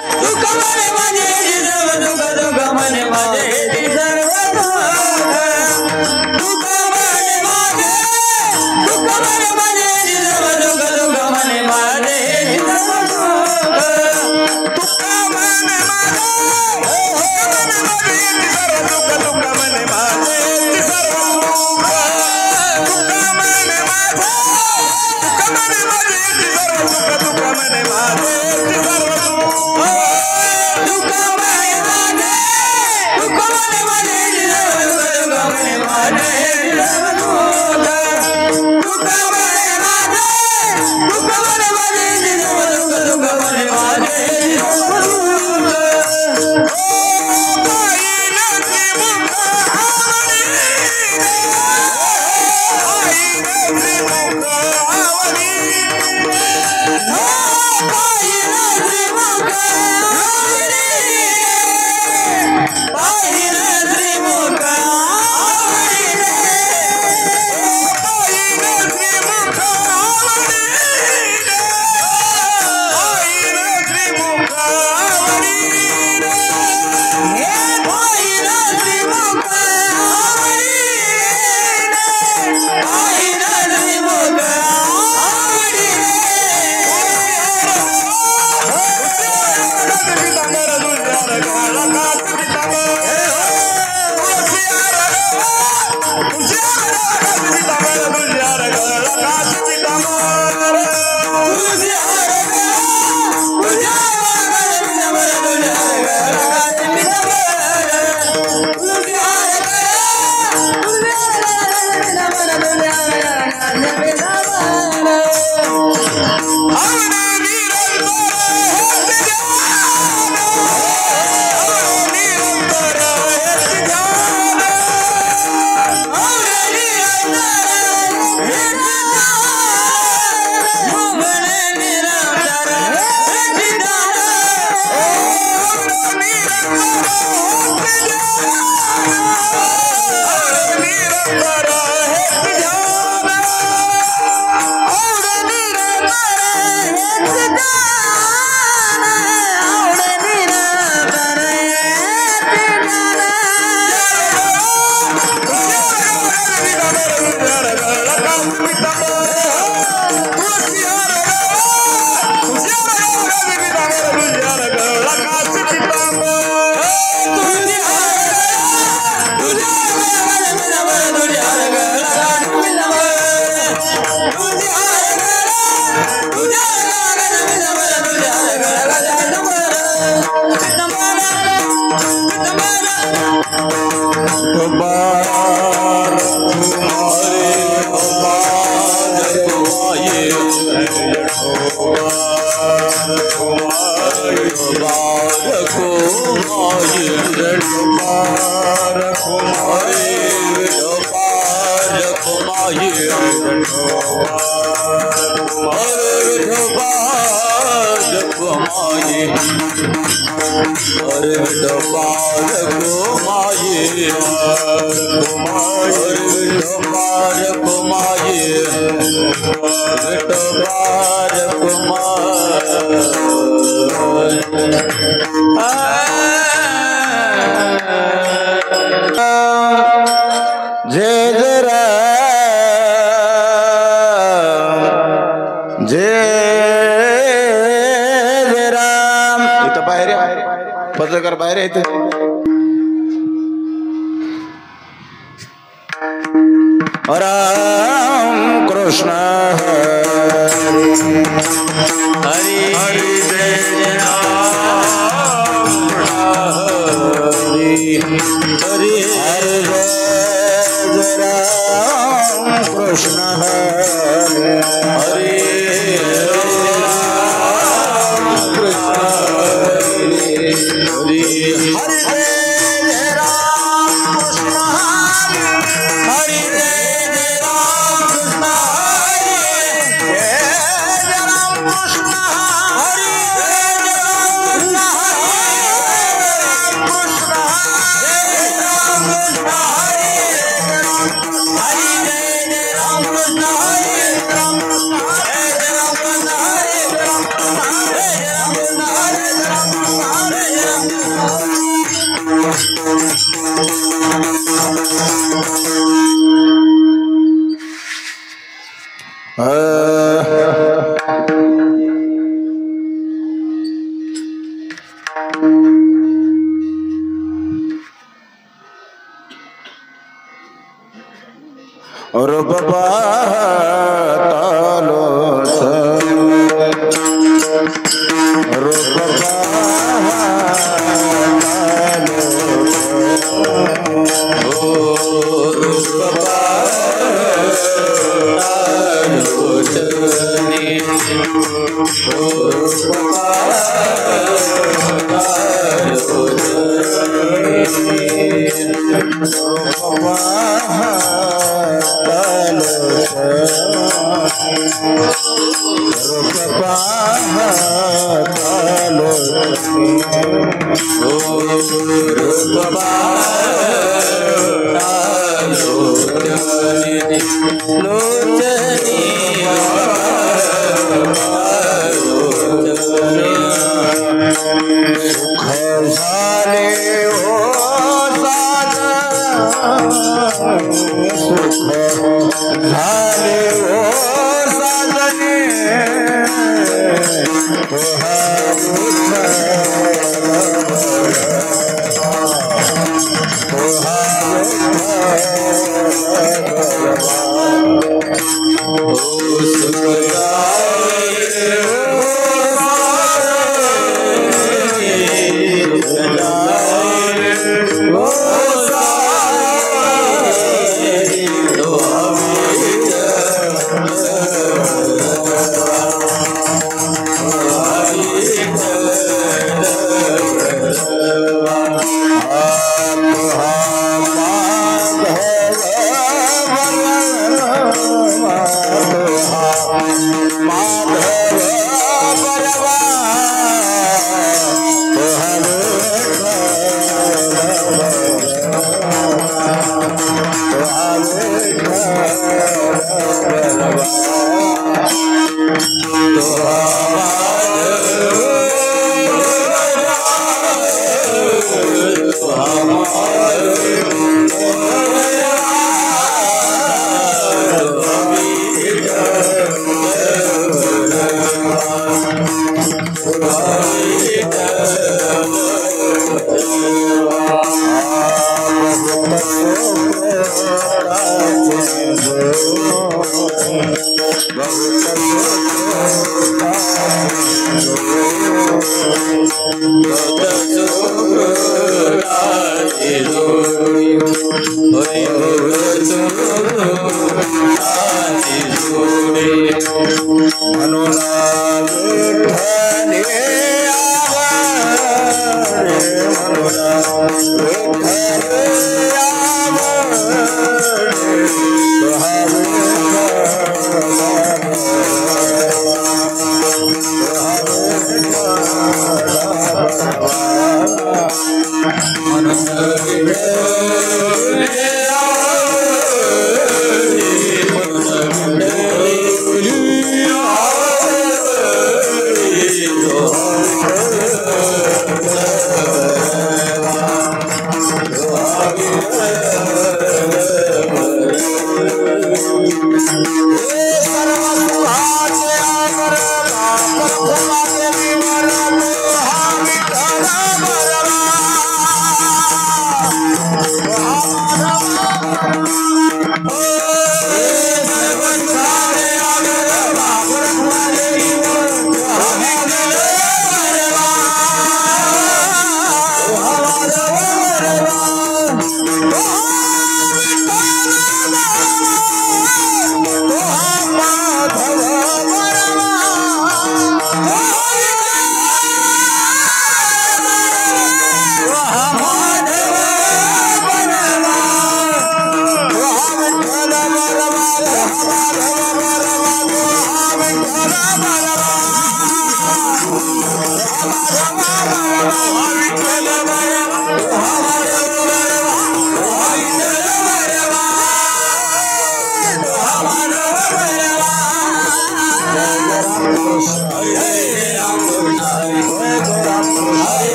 दुःख मने माझे सर्व दुःख दुःख मने माझे सर्व दुःख मने माझे दुःख मने माझे सर्व दुःख दुःख मने माझे सर्व दुःख मने माझे दुःख दुःख मने माझे सर्व दुःख मने माझे दुःख मने माझे सर्व दुःख दुःख मने माझे सर्व पत्रकार बाहेर येते राम कृष्ण हरी हरी हरी जय राम हरी हरी हरे जय राम कृष्ण हरी हरे रूप पाहतालो रूप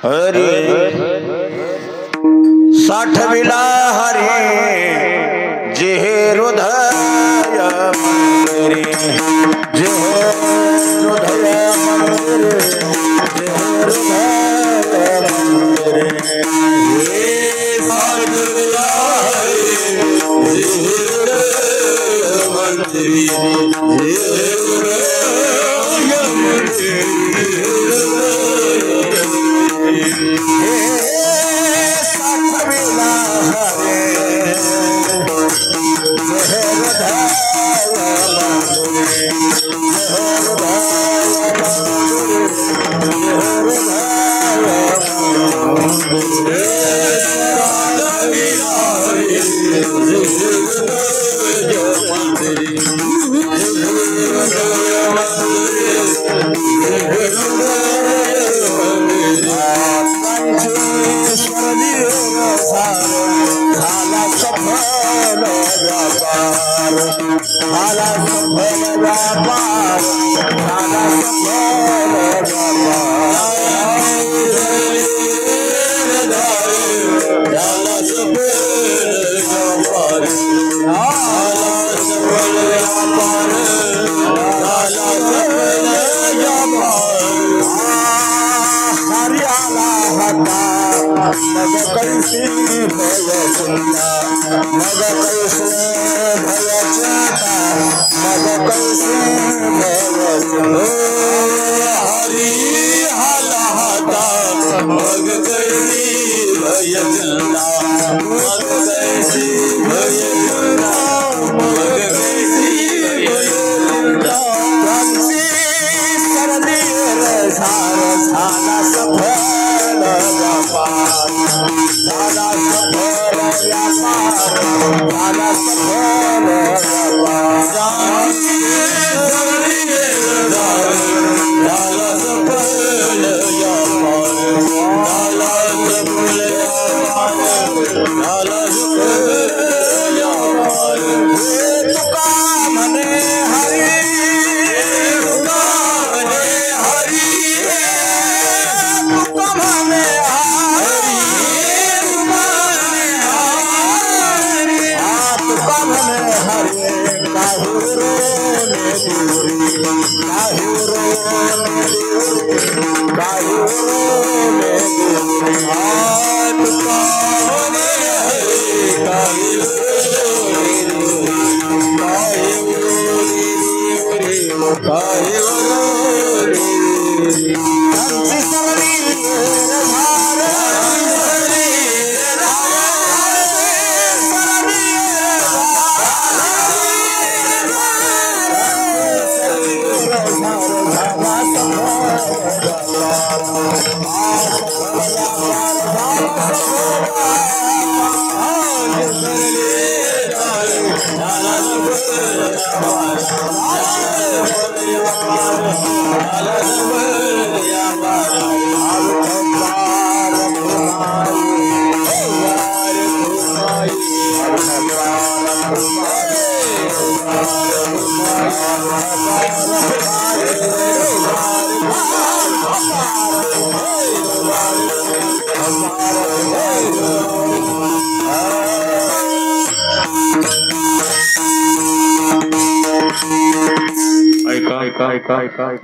हरे साठविला हरे जे हृदय मंदिरे जे हृदय मंदिरे जे हृदय मंदिरे साठविला हरे जे हृदय मंदिरे जे हृदय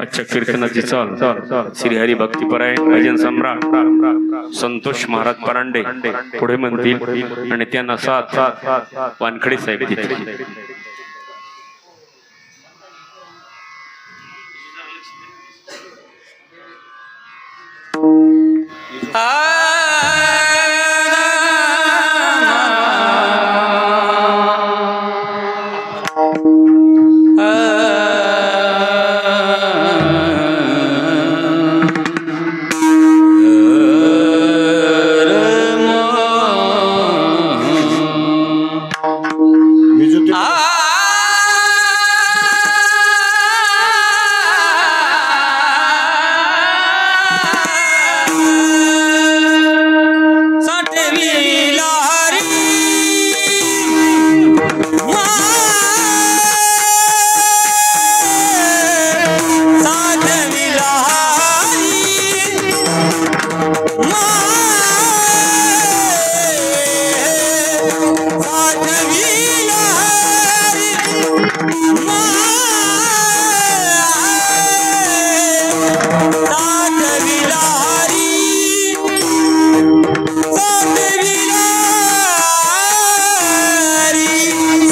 अच्छा कीर्तनाची चाल श्रीहरी भक्तीपरायण भजन सम्राट संतोष महाराज परांडे पुढे म्हणतील आणि त्यांना साथ वानखडे साहेब देतील.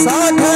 साथ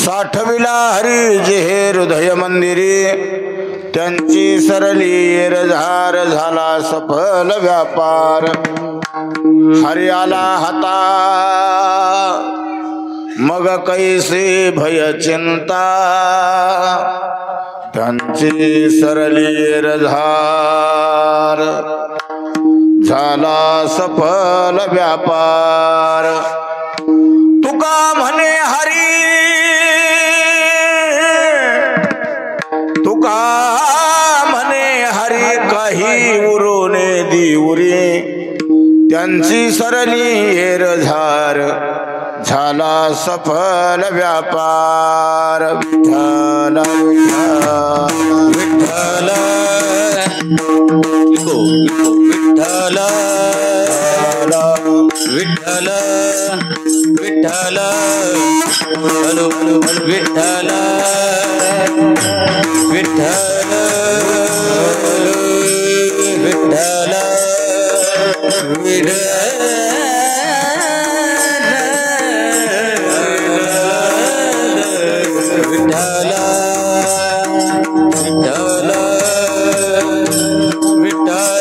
साठविला हरी जे हृदय मंदिरी त्यांची सरली रझार झाला सफल व्यापार हरी आला हाता मग कैसे भय चिंता त्यांची सरली रझार झाला सफल व्यापार तुका म्हणे हरी तुका म्हणे हरी काही उरोने दिवरी त्यांची सरली रझार झाला सफल व्यापार विठ्ठल विठ्ठल विठ्ठल विठ्ठल विठ्ठल हलो विठ्ठल विठ्ठल विठ्ठल विठ्ठल विठ्ठल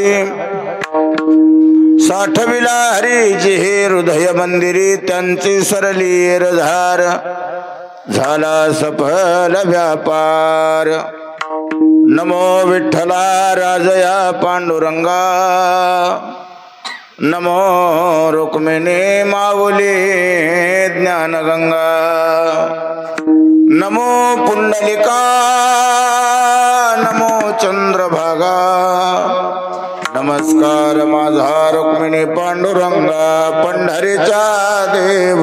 हरी साठविला हरी जे हृदय मंदिरी त्यांची सरली रधार झाला सफल व्यापार नमो विठ्ठला राजया पांडुरंगा नमो रुक्मिणी माऊली ज्ञानगंगा नमो पुंडलिका नमो चंद्रभागा नमस्कार माझा रुक्मिणी पांडुरंगा पंढरीचा देव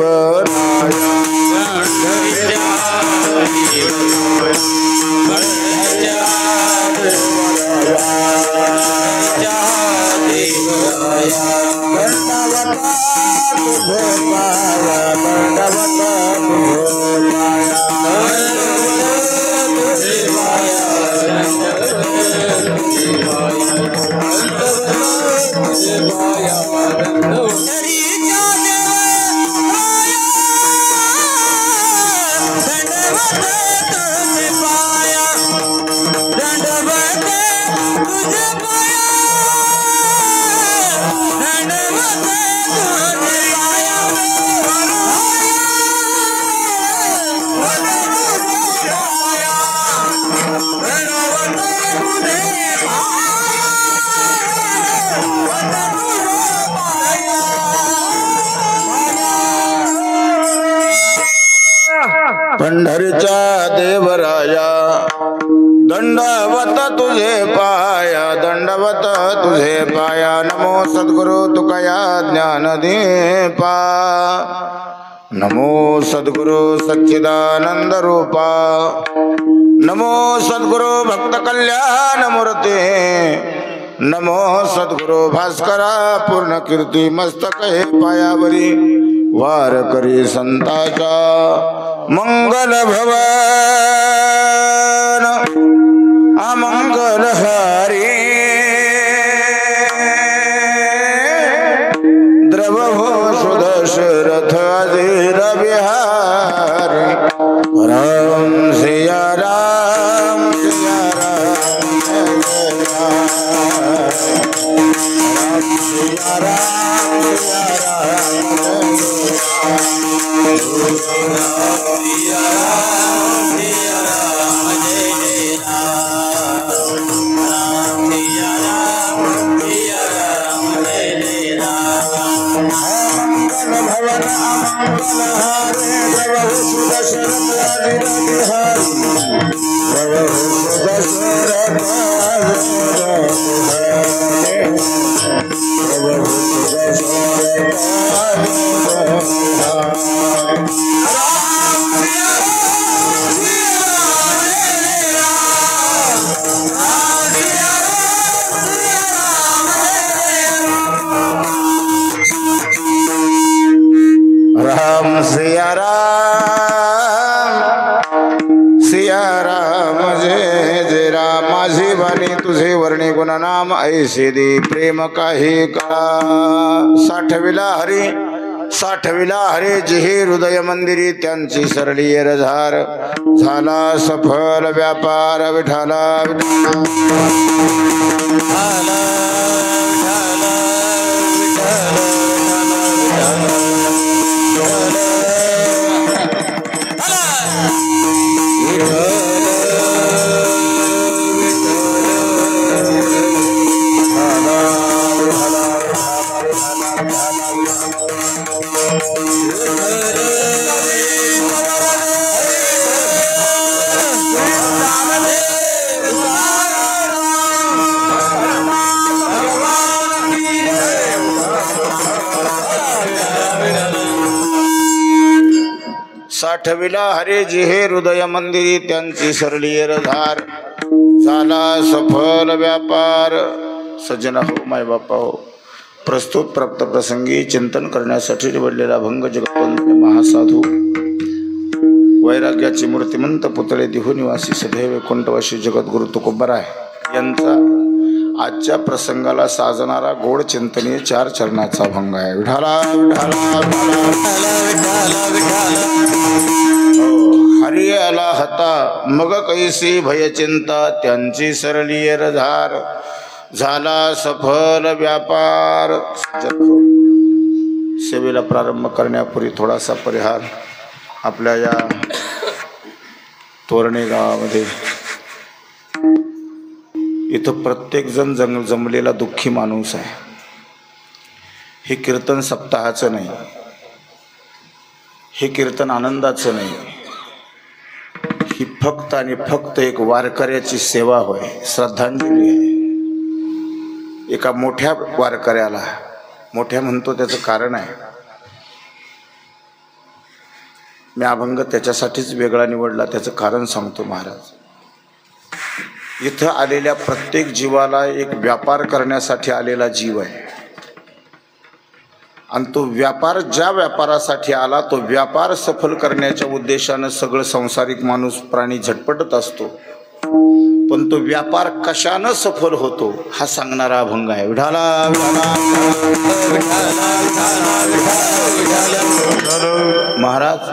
पंढरीच्या देवराया दंडवत तुझे पाया दंडवत तुझे पाया नमो सद्गुरु तुकया ज्ञान दीपा नमो सद्गुरु सच्चिदानंद रूपा नमो सद्गुरु भक्त कल्याण मूर्ती नमो सद्गुरु भास्करा पूर्ण कीर्ती मस्तक हे पायावरी वार करी संताचा मंगल भवन अमंगल हरी द्रव हो सुदशरथ अधीर बिहारी राम सिया राम सिया राम सिया राम जय जय राम माझी वाणी तुझे वर्णे गुणनाम ऐसे दे प्रेम काही काळा साठविला हरी जिहे हृदय मंदिरी त्यांची सरली रझार झाला सफल व्यापार विठाला साठविला हरे जिहे हृदय मंदिरी त्यांची सरली रधार झाला सफल व्यापार सज्जन हो माय बापा हो प्रस्तुत प्राप्त प्रसंगी चिंतन करण्यासाठी निवडलेला भंग जगतवंत महासाधू वैराग्याची मूर्तिमंत पुतळे देहू निवासी सदैव कुंटवासी जगद्गुरु तुकोबराय यांचा आजच्या प्रसंगाला साजणारा गोड चिंतनीय 4 चरणाचा भंग आहे. विठाला हरी आला हता मग कैसी भयचिंता त्यांची सरली रधार झाला सफल व्यापार. सेवेला प्रारंभ करण्यापूर्वी थोडासा परिहार. आपल्या या तोरणे गावामध्ये इथं प्रत्येक जण जमलेला दुःखी माणूस आहे. हे कीर्तन सप्ताहाचं नाही, हे कीर्तन आनंदाचं नाही, ही फक्त आणि फक्त एक वारकऱ्याची सेवा होय, श्रद्धांजली आहे. एका मोठ्या वारकऱ्याला, मोठ्या म्हणतो त्याचं कारण आहे. मी अभंग त्याच्यासाठीच वेगळा निवडला, त्याचं कारण सांगतो महाराज. इथं आलेल्या प्रत्येक जीवाला एक व्यापार करण्यासाठी आलेला जीव आहे आणि तो व्यापार ज्या व्यापारासाठी आला तो व्यापार सफल करण्याच्या उद्देशानं सगळं संसारिक माणूस प्राणी झटपटत असतो, पण तो व्यापार कशानं सफल होतो हा सांगणारा अभंग आहे. विठाला महाराज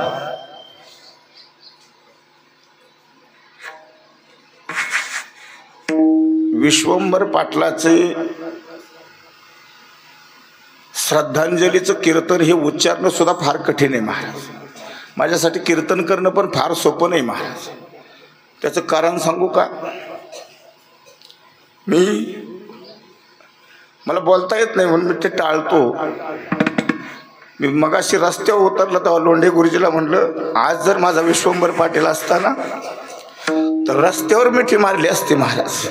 विश्वंभर पाटलाचे श्रद्धांजलीचं कीर्तन हे उच्चारणं सुद्धा फार कठीण आहे महाराज. माझ्यासाठी कीर्तन करणं पण फार सोपं नाही महाराज. त्याचं कारण सांगू का? मला बोलता येत नाही म्हणून मी ते टाळतो. मी मगाशी रस्त्यावर उतरलं तेव्हा लोंढे गुरुजीला म्हणलं, आज जर माझा विश्वंभर पाटील असता ना तर रस्त्यावर मिठी मारली असती महाराज.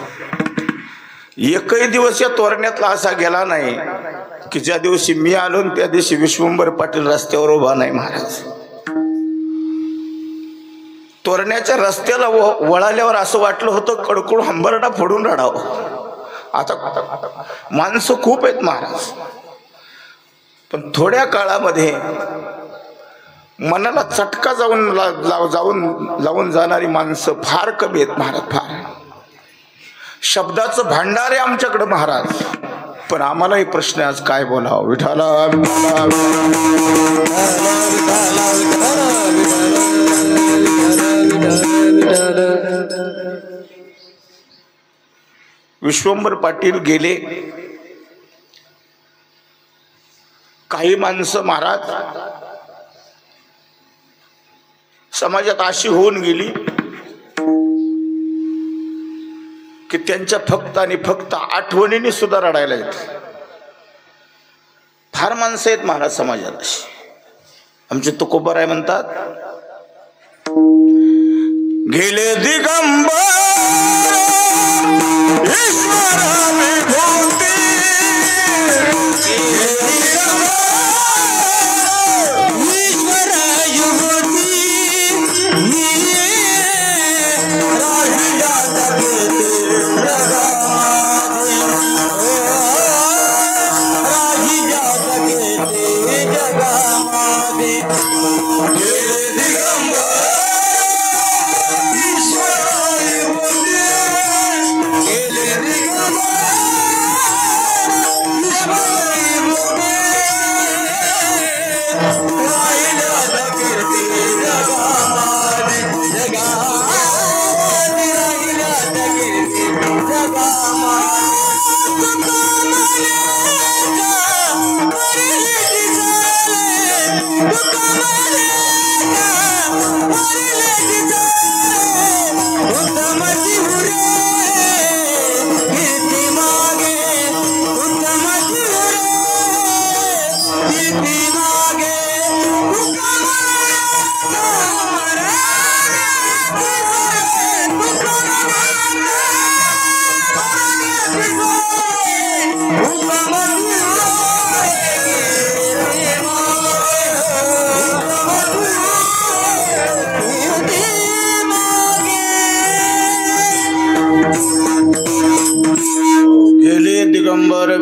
एकही दिवस या तोरण्यातला असा गेला नाही की ज्या दिवशी मी आलो त्या दिवशी विश्वंभर पाटील रस्त्यावर उभा नाही महाराज. तोरण्याच्या रस्त्याला वळाल्यावर असं वाटलं होतं कडकड हंबरडा फोडून रडावं. आता माणसं खूप आहेत महाराज, पण थोड्या काळामध्ये मनाला चटका जाऊन जाणारी माणसं फार कमी आहेत महाराज. फार शब्दाचं भांडार आहे आमच्याकडे महाराज, पण आम्हालाही प्रश्न आज काय बोलावं. विठाला विश्वंभर पाटील गेले. काही माणसं महाराज समाजात अशी होऊन गेली की त्यांच्या फक्त आणि फक्त आठवणीने सुद्धा रडायला येते. फार माणसं आहेत महाराज समाजात अशी. आमचे तुकोबाराय म्हणतात, गेले दिगंबर ईश्वरा विभूती,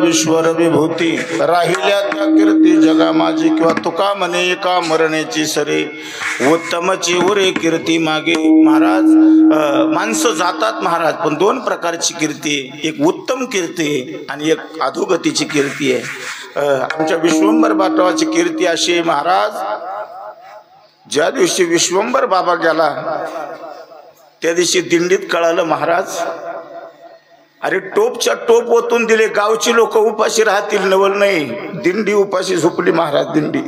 ईश्वर विभूती, राहिल्या त्या कीर्ती जगा माझी. किंवा तुका म्हणे एका मरण्याची सरे, उत्तमची उरे कीर्ती मागे. महाराज माणसं जातात महाराज, पण दोन प्रकारची कीर्ती आहे. एक उत्तम कीर्ती आहे आणि एक अधोगतीची कीर्ती आहे. आमच्या विश्वंभर बाबाची कीर्ती अशी आहे महाराज, ज्या दिवशी विश्वंभर बाबा गेला त्या दिवशी दिंडीत कळालं महाराज, अरे टोपच्या टोप ओतून दिले, गावची लोक उपाशी राहतील नवल नाही, दिंडी उपाशी झोपली महाराज. दिंडी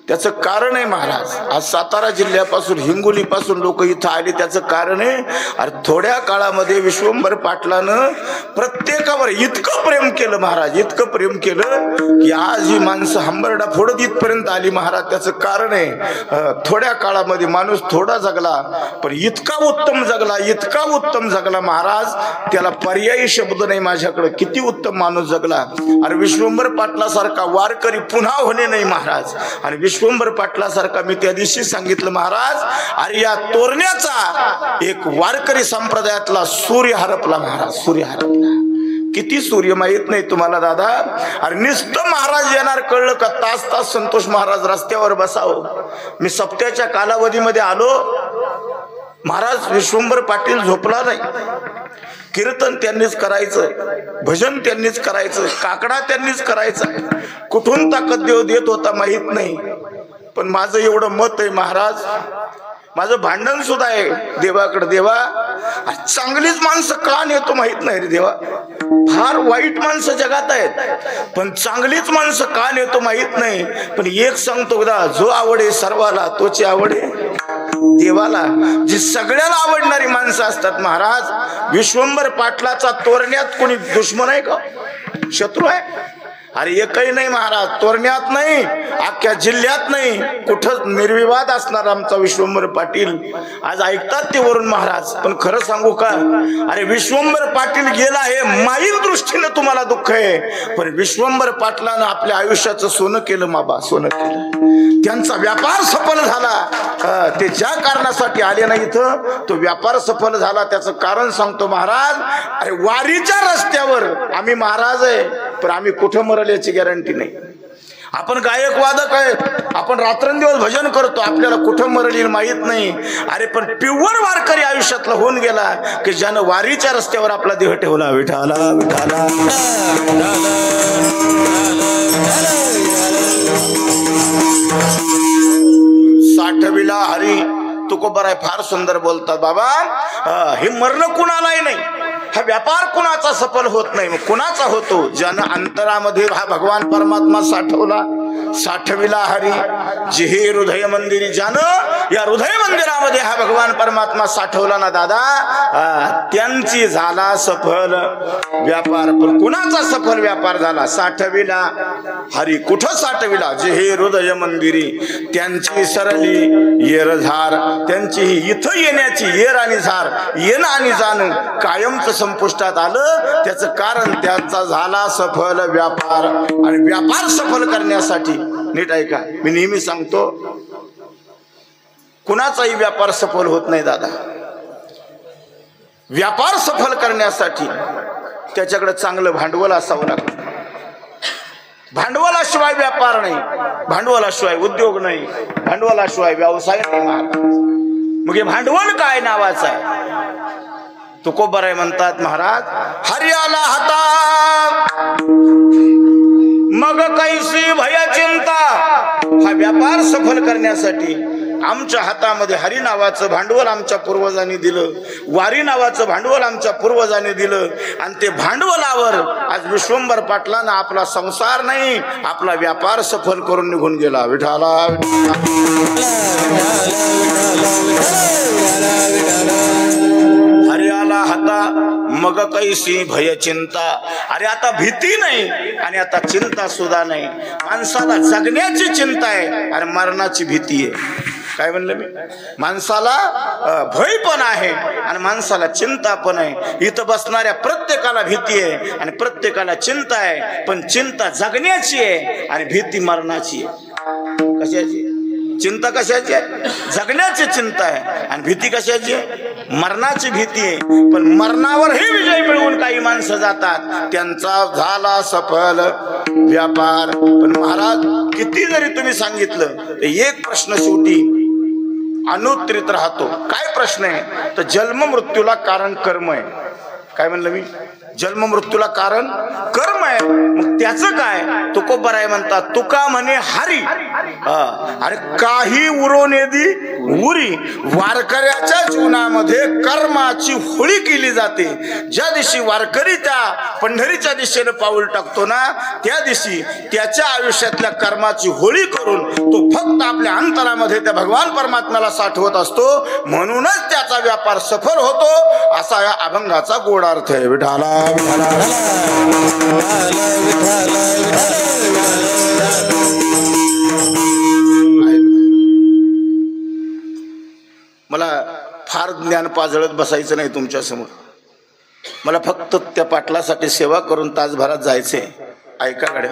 त्याचं कारण आहे महाराज, आज सातारा जिल्ह्यापासून हिंगोलीपासून लोक इथं आले, त्याचं कारण आहे अरे थोड्या काळामध्ये विश्वंभर पाटलानं प्रत्येकावर इतकं प्रेम केलं महाराज, इतकं प्रेम केलं की आज ही माणसं हंबरडा फोडत इथपर्यंत आली महाराज. त्याचं कारण आहे थोड्या काळामध्ये माणूस थोडा जगला पण इतका उत्तम जगला, इतका उत्तम जगला महाराज, त्याला पर्यायी शब्द नाही माझ्याकडे. किती उत्तम माणूस जगला. अरे विश्वंभर पाटलासारखा वारकरी पुन्हा होणे नाही महाराज. आणि विश्वंभर पाटलासारखा मी त्या दिवशी सांगितलं महाराज, अरे या तोरण्याचा एक वारकरी संप्रदायातला सूर्य हरपला महाराज, सूर्य हरपला. किती सूर्य माहित नाही तुम्हाला दादा. अरे नुसतं महाराज येणार कळलं का तास तास संतोष महाराज रस्त्यावर बसावं. मी सप्त्याच्या कालावधीमध्ये आलो महाराज, विश्वंभर पाटील झोपला नाही. कीर्तन त्यांनीच करायचं, भजन त्यांनीच करायचं, काकडा त्यांनीच करायचा. कुठून ताकद देव देत होता माहित नाही, पण माझं एवढं मत आहे महाराज, माझं भांडण सुद्धा आहे देवाकडे, देवा चांगलीच माणसं का नेतो माहित नाही रे देवा. फार वाईट माणसं जगात आहेत पण चांगलीच माणसं का नेतो माहित नाही. पण एक सांगतो दा, जो आवडे सर्वाला तोची आवडे देवाला. जी सगळ्याला आवडणारी माणसं असतात महाराज. विश्वंभर पाटलाचा तोरण्यात कोणी दुश्मन आहे का, शत्रू आहे? अरे एकही नाही महाराज, तोरण्यात नाही, अख्ख्या जिल्ह्यात नाही, कुठं निर्विवाद असणार आमचा विश्वंभर पाटील. आज ऐकतात ते वरून महाराज. पण खरं सांगू का, अरे विश्वंभर पाटील गेला हे माईक दृष्टीनं तुम्हाला दुःख आहे, पण विश्वंभर पाटलानं आपल्या आयुष्याचं सोनं केलं माबा, सोनं केलं. त्यांचा व्यापार सफल झाला. ते ज्या कारणासाठी आले ना इथं, तो व्यापार सफल झाला. त्याचं कारण सांगतो महाराज. अरे वारीच्या रस्त्यावर आम्ही महाराज आहे, पण आम्ही कुठं मरल याची गॅरंटी नाही. आपण गायक वादक आहेत, आपण रात्रंदिवस भजन करतो, आपल्याला कुठं मरल येईल माहीत नाही. अरे पण प्युअर वारकरी आयुष्यातला होऊन गेला की ज्यानं वारीच्या रस्त्यावर आपला देह ठेवला. विठाला विठाला साठविला हरी. तुकोबाराय फार सुंदर बोलतात बाबा. हे मरण कुणालाही नाही, हा व्यापार कुणाचा सफल होत नाही. मग कुणाचा होतो? ज्यानं अंतरामध्ये हा भगवान परमात्मा साठवला, साठविला हरी. जिहे हृदय मंदिरी, ज्यानं या हृदय मंदिरामध्ये हा भगवान परमात्मा साठवला ना दादा, त्यांची झाला सफल व्यापार. पण कुणाचा सफल व्यापार झाला? साठविला हरी. कुठं साठविला? जिहे हृदय मंदिरी. त्यांची सरली येरझार. त्यांची ही इथं येण्याची येर आणि झार, येणं आणि जाणं कायमचं संपुष्टात आलं. त्याचं कारण त्यांचा झाला सफल व्यापार. आणि व्यापार सफल करण्यासाठी नीट ऐका, मी नेहमी सांगतो, कुणाचाही व्यापार सफल होत नाही दादा. व्यापार सफल करण्यासाठी त्याच्याकडे चांगलं भांडवल असावं लागतं. भांडवलाशिवाय व्यापार नाही, भांडवलाशिवाय उद्योग नाही, भांडवलाशिवाय व्यवसाय नाही. मग हे भांडवल काय नावाचं आहे? तुकोबाराय म्हणतात महाराज, हरियाला हाता मग कैसी भय चिंता. हा व्यापार सफल करण्यासाठी आमच्या हातामध्ये हरी नावाचं भांडवल आमच्या पूर्वजांनी दिलं, वारी नावाचं भांडवल आमच्या पूर्वजांनी दिलं. आणि ते भांडवलावर आज विश्वंभर पाटलानं आपला संसार नाही, आपला व्यापार सफल करून निघून गेला. विठाला हरियाला हाता मग कैसी भय चिंता. अरे आता भीती नाही आणि आता चिंता सुद्धा नाही. माणसाला जगण्याची चिंता आहे आणि मरणाची भीती आहे. काय म्हणलं मी? माणसाला भय पण आहे आणि माणसाला चिंता पण आहे. इथं बसणाऱ्या प्रत्येकाला भीती आहे आणि प्रत्येकाला चिंता आहे. पण चिंता जगण्याची आहे आणि भीती मरणाची आहे. कशाची चिंता? कशाची आहे? जगण्याची चिंता आहे. आणि भीती कशाची आहे? मरणाची भीती आहे. पण मरणावरही विजय मिळवून काही माणसं जातात, त्यांचा झाला सफल व्यापार. पण महाराज किती जरी तुम्ही सांगितलं तर एक प्रश्न शेवटी अनुत्तरित राहतो. काय प्रश्न आहे? तर जन्म मृत्यूला कारण कर्म आहे. काय म्हणलं मी? जन्म मृत्यूला कारण कर्म आहे. मग त्याचं काय? तुकोबाराय म्हणतात, तुका म्हणे हरी. अरे काही उरोनेदी उरी. वारकऱ्याच्या जीवनामध्ये कर्माची होळी केली जाते. ज्या दिवशी वारकरी त्या पंढरीच्या दिशेने पाऊल टाकतो ना, त्या दिवशी त्याच्या आयुष्यातल्या कर्माची होळी करून तो फक्त आपल्या अंतरामध्ये त्या भगवान परमात्म्याला साठवत असतो. म्हणूनच त्याचा व्यापार सफल होतो, असा या अभंगाचा गोड अर्थ आहे. विठाला मला फार ज्ञान पाजळत बसायचं नाही तुमच्या समोर. मला फक्त त्या पाटलासाठी सेवा करून तासभरात जायचे. ऐका गाड्या,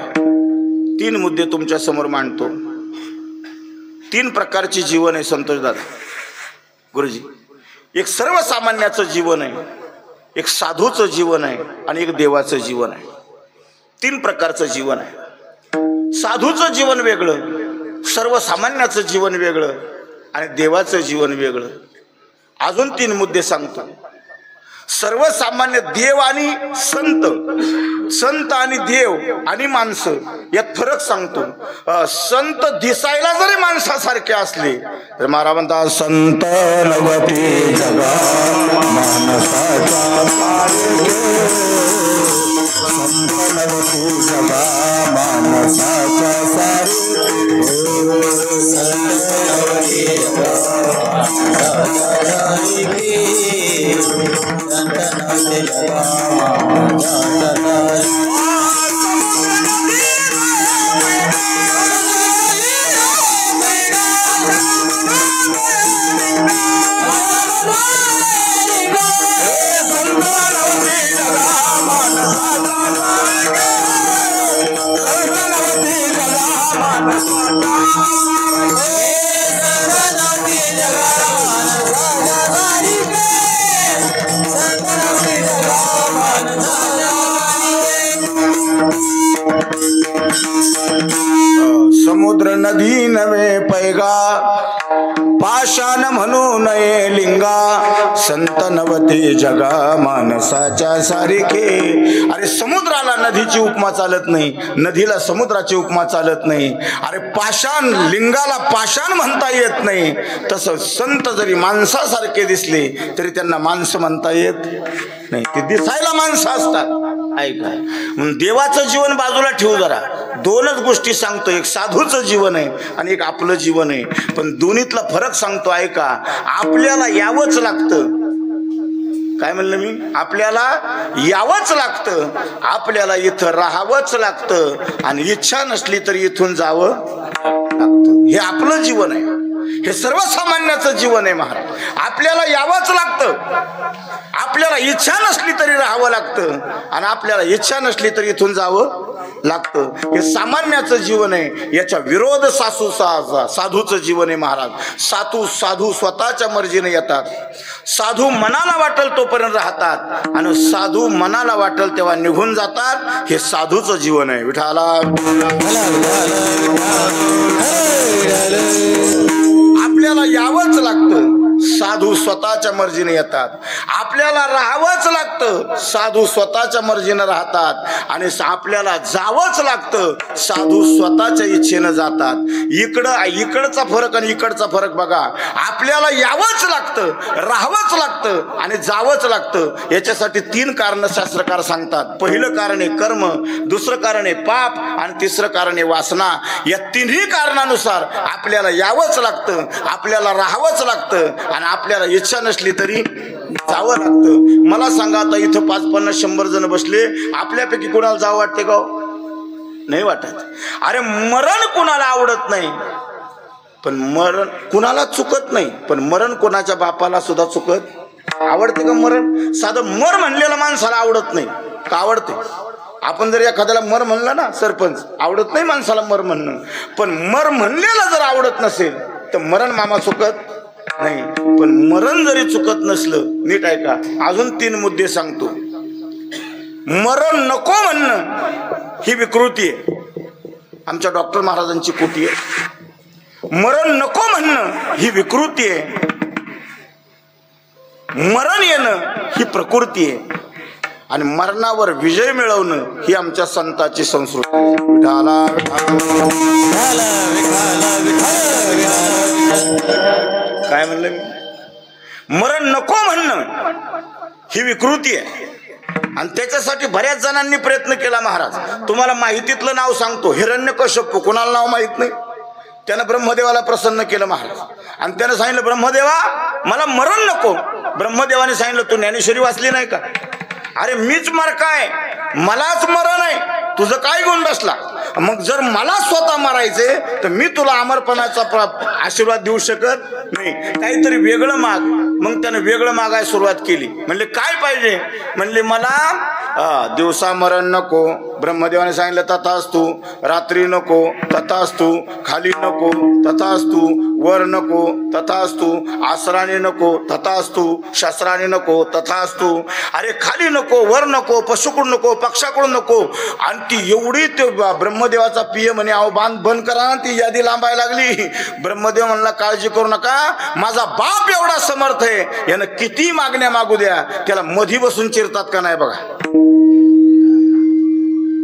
3 मुद्दे तुमच्या समोर मांडतो. 3 प्रकारचे जीवन आहे संतोष दादा गुरुजी. एक सर्वसामान्याचं जीवन आहे, एक साधूचं जीवन आहे आणि एक देवाचं जीवन आहे. 3 प्रकारचं जीवन आहे. साधूचं जीवन वेगळं, सर्वसामान्याचं जीवन वेगळं आणि देवाचं जीवन वेगळं. अजून 3 मुद्दे सांगतो. सर्वसामान्य देव आणि संत, संत आणि देव आणि माणसं यात फरक सांगतो. संत दिसायला जरी माणसासारखे असले तर महाराज म्हणतात, संत नवती जगा माणसाच्या संत नवती जगा माणसाच्या सारी नदी नवे पैगा पाषाण म्हणू नये लिंगा संत नवती जगा मानसाच्या सारखे. अरे समुद्राला नदीची उपमा चालत नाही, नदीला समुद्राची उपमा चालत नाही. अरे पाषाण लिंगाला पाषाण म्हणता येत नाही. तसं संत जरी माणसासारखे दिसले तरी त्यांना माणसं म्हणता येत नाही, ते दिसायला माणसं असतात. ऐका, म्हणून देवाचं जीवन बाजूला ठेवू जरा. दोनच गोष्टी सांगतो, एक साधूचं जीवन आहे आणि एक आपलं जीवन आहे. पण दोन्हीतला फरक सांगतो ऐका. आपल्याला यावंच लागतं. काय म्हणलं मी? आपल्याला यावंच लागतं, आपल्याला इथं राहावंच लागतं आणि इच्छा नसली तरी इथून जावं लागतं. हे आपलं जीवन आहे, हे सर्वसामान्याचं जीवन आहे महाराज. आपल्याला यावंच लागतं, आपल्याला इच्छा नसली तरी राहावं लागतं आणि आपल्याला इच्छा नसली तरी इथून जावं लागतं. हे सामान्याचं जीवन आहे. याच्या विरोध साधूचं जीवन आहे महाराज. साधू स्वतःच्या मर्जीने येतात. साधू मनाला वाटेल तोपर्यंत राहतात आणि साधू मनाला वाटेल तेव्हा निघून जातात. हे साधूचं जीवन आहे. विठाला आपल्याला यावंच लागतं, साधू स्वतःच्या मर्जीने येतात. आपल्याला राहावंच लागतं, साधू स्वतःच्या मर्जीने राहतात. आणि आपल्याला जावंच लागतं, साधू स्वतःच्या इच्छेनं जातात. इकडचा फरक आणि इकडचा फरक बघा. आपल्याला यावंच लागतं, राहावंच लागतं आणि जावंच लागतं. याच्यासाठी 3 कारणं शास्त्रकार सांगतात. पहिलं कारण आहे कर्म, दुसरं कारण आहे पाप आणि तिसरं कारण आहे वासना. या तिन्ही कारणानुसार आपल्याला यावंच लागतं, आपल्याला राहावंच लागतं आणि आपल्याला इच्छा नसली तरी जावं लागतं. मला सांगा, आता इथं 5, 50, 100 जण बसले, आपल्यापैकी कोणाला जावं वाटते का? नाही वाटत. अरे मरण कोणाला आवडत नाही, पण मरण कुणाला चुकत नाही, पण मरण कोणाच्या बापाला सुद्धा चुकत आवडते का? मरण साधं मर म्हणलेलं माणसाला आवडत नाही का? आवडते. आपण जर एखाद्याला मर म्हणलं ना, सरपंच, आवडत नाही माणसाला मर म्हणणं. पण मर म्हणलेलं जर आवडत नसेल तर मरण मामा चुकत नाही. पण मरण जरी चुकत नसलं, नीट ऐका, अजून 3 मुद्दे सांगतो. मरण नको म्हणणं ही विकृती आहे, आमच्या डॉक्टर महाराजांची कोटी आहे. मरण नको म्हणणं ही विकृती आहे. मरण येणं ही प्रकृती आहे आणि मरणावर विजय मिळवणं ही आमच्या संतांची संस्कृती आहे. काय म्हणलं मी? मरण नको म्हणणं ही विकृती आहे आणि त्याच्यासाठी बऱ्याच जणांनी प्रयत्न केला महाराज. तुम्हाला माहितीतलं नाव सांगतो. हिरण्यकश्यप, कोणाला नाव माहित नाही, त्यानं ब्रह्मदेवाला प्रसन्न केलं महाराज आणि त्यानं सांगितलं, ब्रह्मदेवा मला मरण नको. ब्रह्मदेवाने सांगितलं, तू ज्ञानेश्वरी वाचली नाही का? अरे मीच मर काय, मलाच मरण आहे, तुझं काय गुण बसला? मग जर मला स्वतः मरायचे तर मी तुला अमरपणाचा आशीर्वाद देऊ शकत नाही, काहीतरी वेगळं माग. मग त्यानं वेगळं मागायला सुरुवात केली. म्हणले काय पाहिजे? म्हणले मला दिवसा मरण नको. ब्रह्मदेवाने सांगितलं, तथास्तु. रात्री नको, तथास्तु. खाली नको, तथास्तु. वर नको, तथास्तु. आसराने नको, तथास्तु. शस्त्राने नको, तथास्तु. अरे खाली नको, वर नको, पशुकडून नको, पक्षाकडून नको. आणि ती एवढी ते ब्रह्मदेवाचा पिय म्हणे, अहो बंद करा ना, ती यादी लांबायला लागली. ब्रह्मदेव म्हणला, काळजी करू नका, माझा बाप एवढा समर्थ आहे, यानं किती मागण्या मागू द्या, त्याला मधी बसून चिरतात का नाही बघा.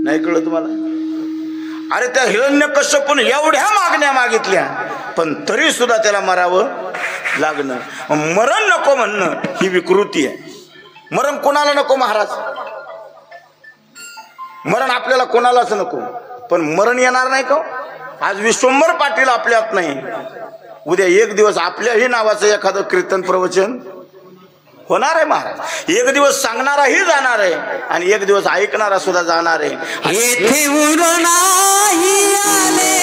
नाही कळलं तुम्हाला? अरे त्या हिरण्यकश्यपूने एवढ्या मागण्या मागितल्या पण तरी सुद्धा त्याला मरावं लागणं. मरण नको म्हणणं ही विकृती आहे. मरण कोणाला नको महाराज? मरण आपल्याला कोणालाच नको, पण मरण येणार नाही का? आज विश्वंभर पाटील आपल्यात नाही, उद्या एक दिवस आपल्याही नावाचं एखादं कीर्तन प्रवचन होणार आहे महाराज. एक दिवस सांगणाराही जाणार आहे आणि एक दिवस ऐकणारा सुद्धा जाणार आहे. येथे उरून नाही आले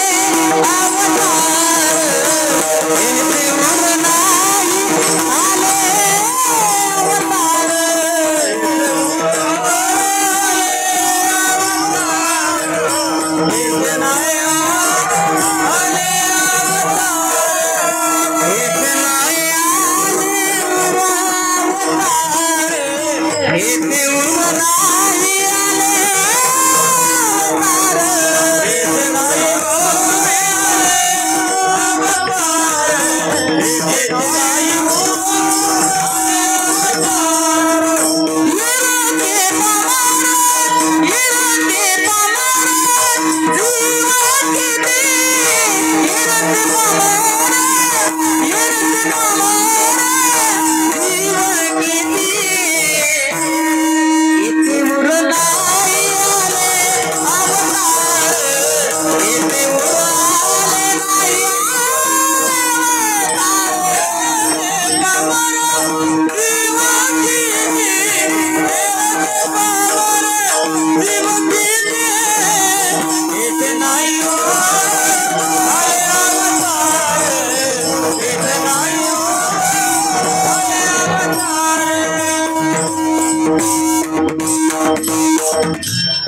अवतार, येथे उरून नाही आले अवतार, येथे नाही आले अवतार, येथे नाही आले येथे उरून नाही आले अवतार, येथे नाही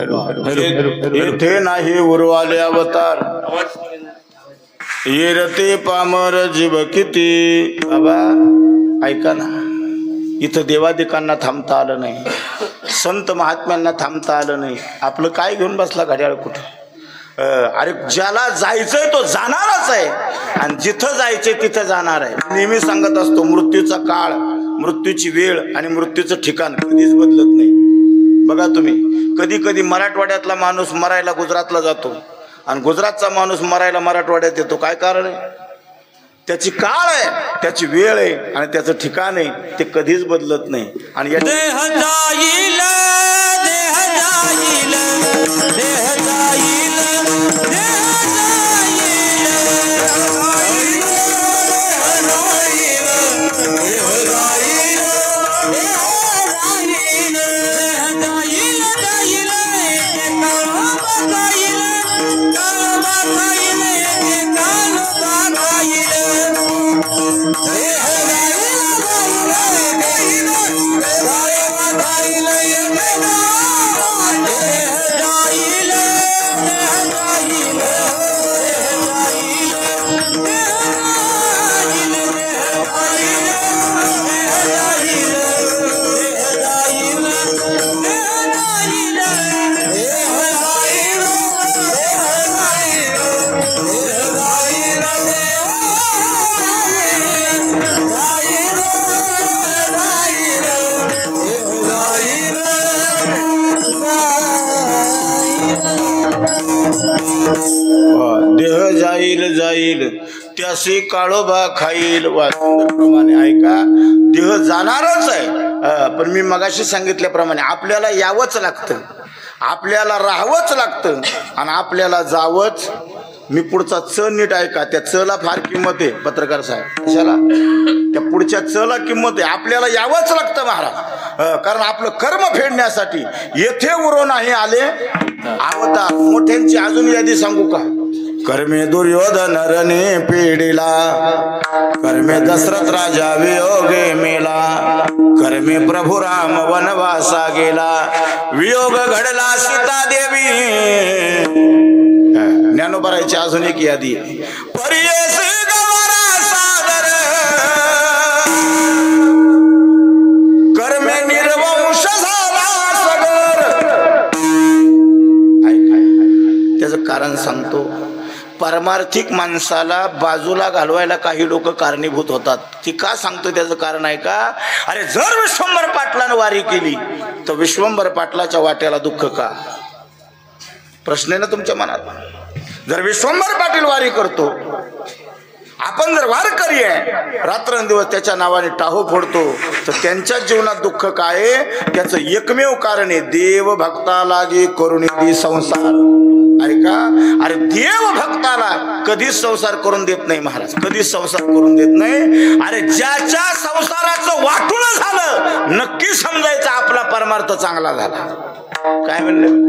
येथे नाही उरवाले अवतार येरते पामर जीव किती. बाबा ऐका ना, इथं देवादिकांना थांबता आलं नाही, संत महात्म्यांना थांबता आलं नाही. आपलं काय घेऊन बसला घड्याळ कुठं? अरे ज्याला जायचंय तो जाणारच आहे आणि जिथं जायचंय तिथं जाणार आहे. नेहमी सांगत असतो, मृत्यूचा काळ, मृत्यूची वेळ आणि मृत्यूचं ठिकाण कधीच बदलत नाही. बघा तुम्ही, कधी कधी मराठवाड्यातला माणूस मरायला गुजरातला जातो आणि गुजरातचा माणूस मरायला मराठवाड्यात येतो. काय कारण आहे? त्याची काळ आहे, त्याची वेळ आहे आणि त्याचं ठिकाण आहे, ते कधीच बदलत नाही. आणि देह जाईल, देह जाईल, देह जाईल, देह जाईल जाईल त्यासी काळोबा खाईल. वाचनाप्रमाणे ऐका, देह जाणारच आहे, पण मी मगाशी सांगितल्याप्रमाणे आपल्याला यावंच लागतं, आपल्याला राहावंच लागतं आणि आपल्याला जावंच. मी पुढचा च नीट ऐका, त्या चला फार किंमत आहे पत्रकार साहेब. कशाला? त्या पुढच्या चला किंमत आहे. आपल्याला यावंच लागतं महाराज, कारण आपलं कर्म फेडण्यासाठी. येथे उरो नाही आले अवतार. मोठ्यांची अजून यादी सांगू का? कर्मे दुर्योधन रणे पिढीला, कर्मे दशरथ राजा वियोगे मेला, कर्मे प्रभू राम वनवासा गेला, वियोग घडला सीता देवी. ज्ञानोबरायची अजून एक यादी. परियेस गवारा सादर, कर्मे निर्वंश झाला सगर. त्याचं कारण सांगतो. परमार्थिक माणसाला बाजूला घालवायला काही लोक कारणीभूत होतात. ती का सांगतो त्याचं कारण आहे का? अरे जर विश्वंभर पाटलानं वारी केली तर विश्वंभर पाटलाच्या वाट्याला दुःख का? प्रश्न आहे ना तुमच्या मनात. जर विश्वंभर पाटील वारी करतो, आपण जर वारकरी आहे, रात्रंदिवस त्याच्या नावाने टाहो फोडतो, तर त्यांच्या जीवनात दुःख काय? त्याचं एकमेव कारण आहे, देव भक्ता लागे करुणी संसार. ऐका, अरे देव भक्ताला कधीच संसार करून देत नाही महाराज, कधीच संसार करून देत नाही. अरे ज्याच्या संसाराचं वाटूळ झालं, नक्की समजायचं आपला परमार्थ चांगला झाला. काय म्हणलं?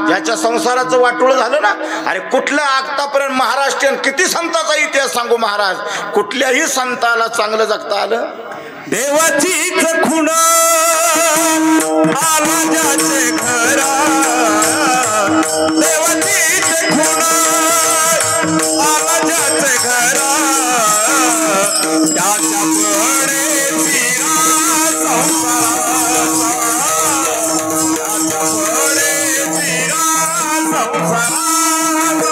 ज्याच्या संसाराचं वाटोळ झालं ना. अरे कुठल्या आतापर्यंत महाराष्ट्रीयन किती संतांचा इतिहास सांगू महाराज, कुठल्याही संताला चांगलं जगता आलं? देवाचीच खुण आला ज्याचे घरा, देवाचीच खुण आला ज्याचे घरा, त्याच्या पुढे फिरा संसाराचा, त्याच्या पुढे फिरा संसाराचा.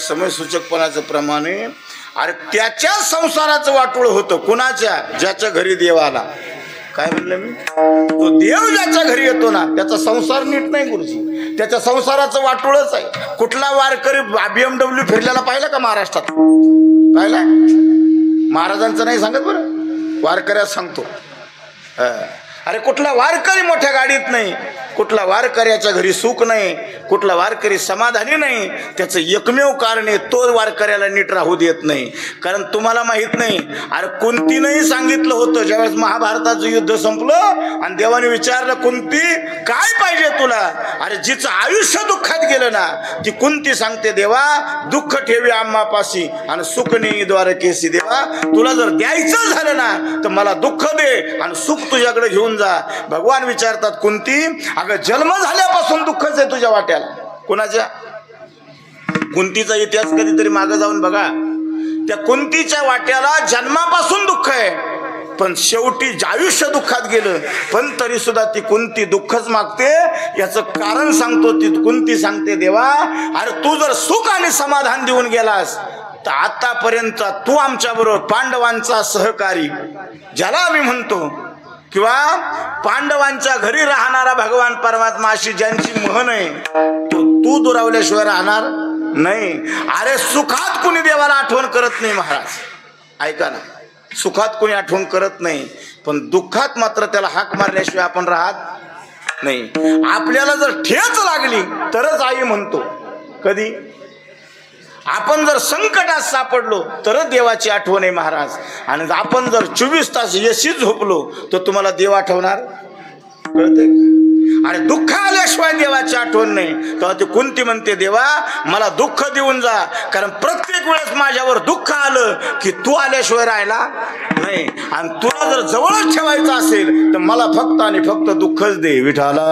समय सूचकपणाचं प्रमाणे. अरे त्याच्या संसाराचं वाटोळ होतं. कुणाच्या? ज्याच्या घरी देव आला. काय म्हणलं मी? तो देव ज्याच्या घरी येतो ना, त्याचा संसार नीट नाही गुरुजी, त्याच्या संसाराचं वाटोळच आहे. कुठला वारकरी BMW फिरलेला पाहिला का महाराष्ट्रात? पाहिलाय? महाराजांचं नाही सांगत बरं, वारकऱ्यात सांगतो. अरे कुठला वारकरी मोठ्या गाडीत नाही, कुठला वारकऱ्याच्या घरी सुख नाही, कुठला वारकरी समाधानी नाही. त्याचं एकमेव कारण आहे, तो वारकऱ्याला नीट राहू देत नाही. कारण तुम्हाला माहित नाही, अरे कुंतीनंही सांगितलं होतं ज्यावेळेस महाभारताचं युद्ध संपलं आणि देवाने विचारलं कुंती काय पाहिजे तुला. अरे जिचं आयुष्य दुःखात गेलं ना ती कुंती सांगते देवा दुःख ठेवी आम्हापाशी आणि सुख नेई द्वारकेसी. देवा तुला जर द्यायचं झालं ना तर मला दुःख दे आणि सुख तुझ्याकडे घेऊन जा. भगवान विचारतात कुंती अगं जन्म झाल्यापासून दुःखच आहे तुझ्या वाट्याला. कोणाच्या? कुंतीचा इतिहास कधीतरी मागे जाऊन बघा. त्या कुंतीच्या वाट्याला जन्मापासून दुःख आहे, पण शेवटी आयुष्य दुःखात गेलं पण तरी सुद्धा ती कुंती दुःखच मागते. याचं कारण सांगतो ती कुंती सांगते देवा अरे तू जर सुख आणि समाधान देऊन गेलास तर आतापर्यंत तू आमच्या बरोबर पांडवांचा सहकारी ज्याला आम्ही म्हणतो किंवा पांडवांच्या घरी राहणारा भगवान परमात्मा अशी ज्यांची म्हण आहे तू दुरावल्याशिवाय राहणार नाही. अरे सुखात कुणी देवाला आठवण करत नाही महाराज, ऐका ना, सुखात कोणी आठवण करत नाही पण दुःखात मात्र त्याला हाक मारल्याशिवाय आपण राहत नाही. आपल्याला जर ठेच लागली तरच आई म्हणतो. कधी आपण जर संकटात सापडलो तरच देवाची आठवण आहे महाराज. आणि आपण जर 24 तास यशीच झोपलो तर तुम्हाला देव आठवणार? कळते? आणि दुःख आल्याशिवाय देवाची आठवण नाही. तेव्हा ती कुंती म्हणते देवा मला दुःख देऊन जा, कारण प्रत्येक वेळेस माझ्यावर दुःख आलं की तू आल्याशिवाय राहिला नाही. आणि तुला जर जवळच ठेवायचं असेल तर मला फक्त आणि फक्त दुःखच दे. विठाला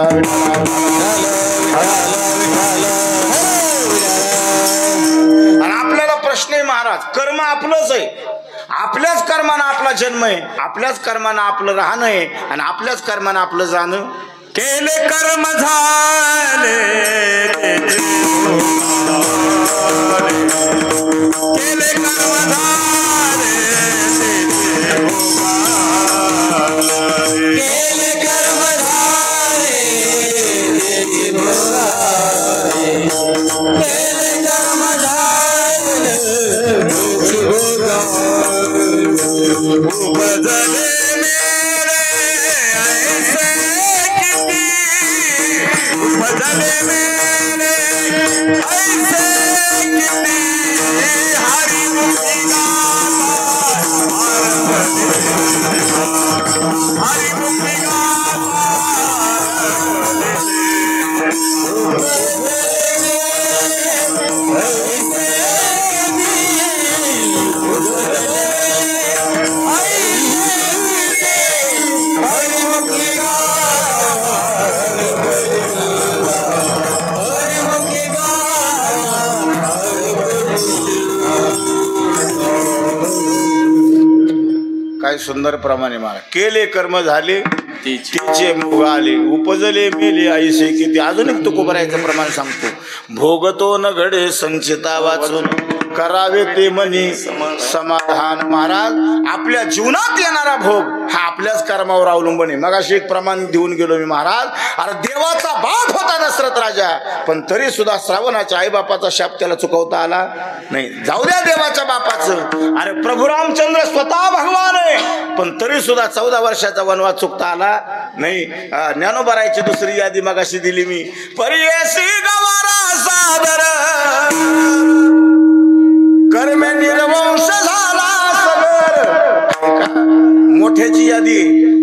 आणि आपल्याला प्रश्न आहे महाराज, कर्म आपलंच आहे, आपल्याच कर्मानं आपला जन्म आहे, आपल्याच कर्मानं आपलं राहणं आहे आणि आपल्याच कर्मानं आपलं जाणं. केले कर्म झाले केले कर्म झाले केले कर्म झाले केले कर्म झाले बदले मेरे ऐसे बदले मेरे ऐसे कितनी हरि मुक्ति गाता हरि मुक्ति काय सुंदर प्रमाणे मला केले कर्म झाले तिचे मोग आले उपजले मेले ऐसे किती. अजून एक तुकोबरायचं प्रमाण सांगतो. भोगतो न घडे संचिता वाचून करावे ते मनी समाधान. महाराज आपल्या जीवनात येणारा भोग हा आपल्याच कर्मावर अवलंबून आहे. मग अशी एक प्रमाण देऊन गेलो मी महाराज. अरे देवाचा बाप होता दशरथ राजा पण तरी सुद्धा श्रावणाच्या आईबापाचा शाप त्याला चुकवता आला नाही. जाऊ द्या देवाच्या बापाचं, अरे प्रभू रामचंद्र स्वतः भगवान आहे पण तरी सुद्धा 14 वर्षाचा वनवास चुकता आला नाही. ज्ञानोबरायची दुसरी यादी मग अशी दिली मी. परियसी गवारा सादर कर्मे निर्वंश झाला सगर. मोठ्याची यादी